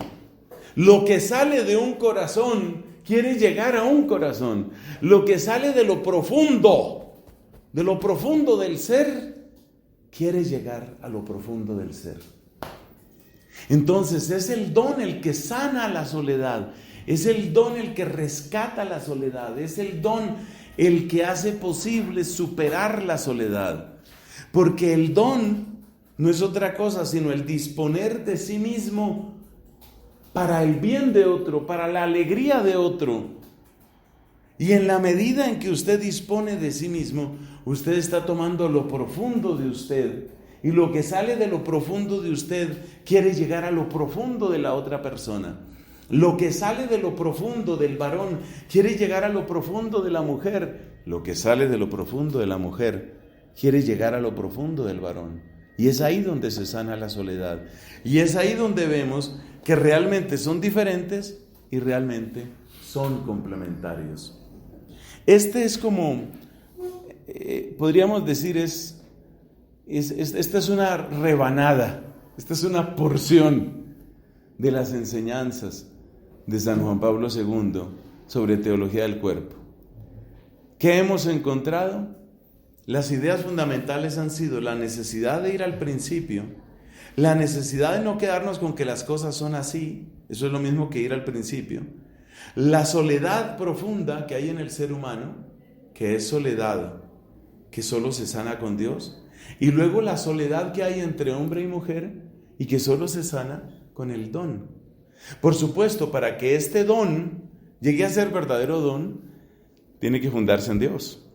Lo que sale de un corazón quiere llegar a un corazón. Lo que sale de lo profundo del ser, quiere llegar a lo profundo del ser. Entonces es el don el que sana la soledad, es el don el que rescata la soledad, es el don el que hace posible superar la soledad. Porque el don no es otra cosa sino el disponer de sí mismo para el bien de otro, para la alegría de otro. Y en la medida en que usted dispone de sí mismo, usted está tomando lo profundo de usted, y lo que sale de lo profundo de usted quiere llegar a lo profundo de la otra persona. Lo que sale de lo profundo del varón quiere llegar a lo profundo de la mujer. Lo que sale de lo profundo de la mujer quiere llegar a lo profundo del varón. Y es ahí donde se sana la soledad. Y es ahí donde vemos que realmente son diferentes y realmente son son complementarios. Este es como, podríamos decir, esta es una rebanada, esta es una porción de las enseñanzas de San Juan Pablo II sobre teología del cuerpo. ¿Qué hemos encontrado? Las ideas fundamentales han sido la necesidad de ir al principio, la necesidad de no quedarnos con que las cosas son así, eso es lo mismo que ir al principio, la soledad profunda que hay en el ser humano, que es soledad, que solo se sana con Dios, y luego la soledad que hay entre hombre y mujer y que solo se sana con el don. Por supuesto, para que este don llegue a ser verdadero don, tiene que fundarse en Dios.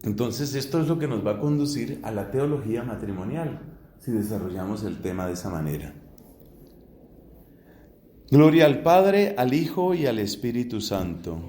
Entonces esto es lo que nos va a conducir a la teología matrimonial, si desarrollamos el tema de esa manera. Gloria al Padre, al Hijo y al Espíritu Santo.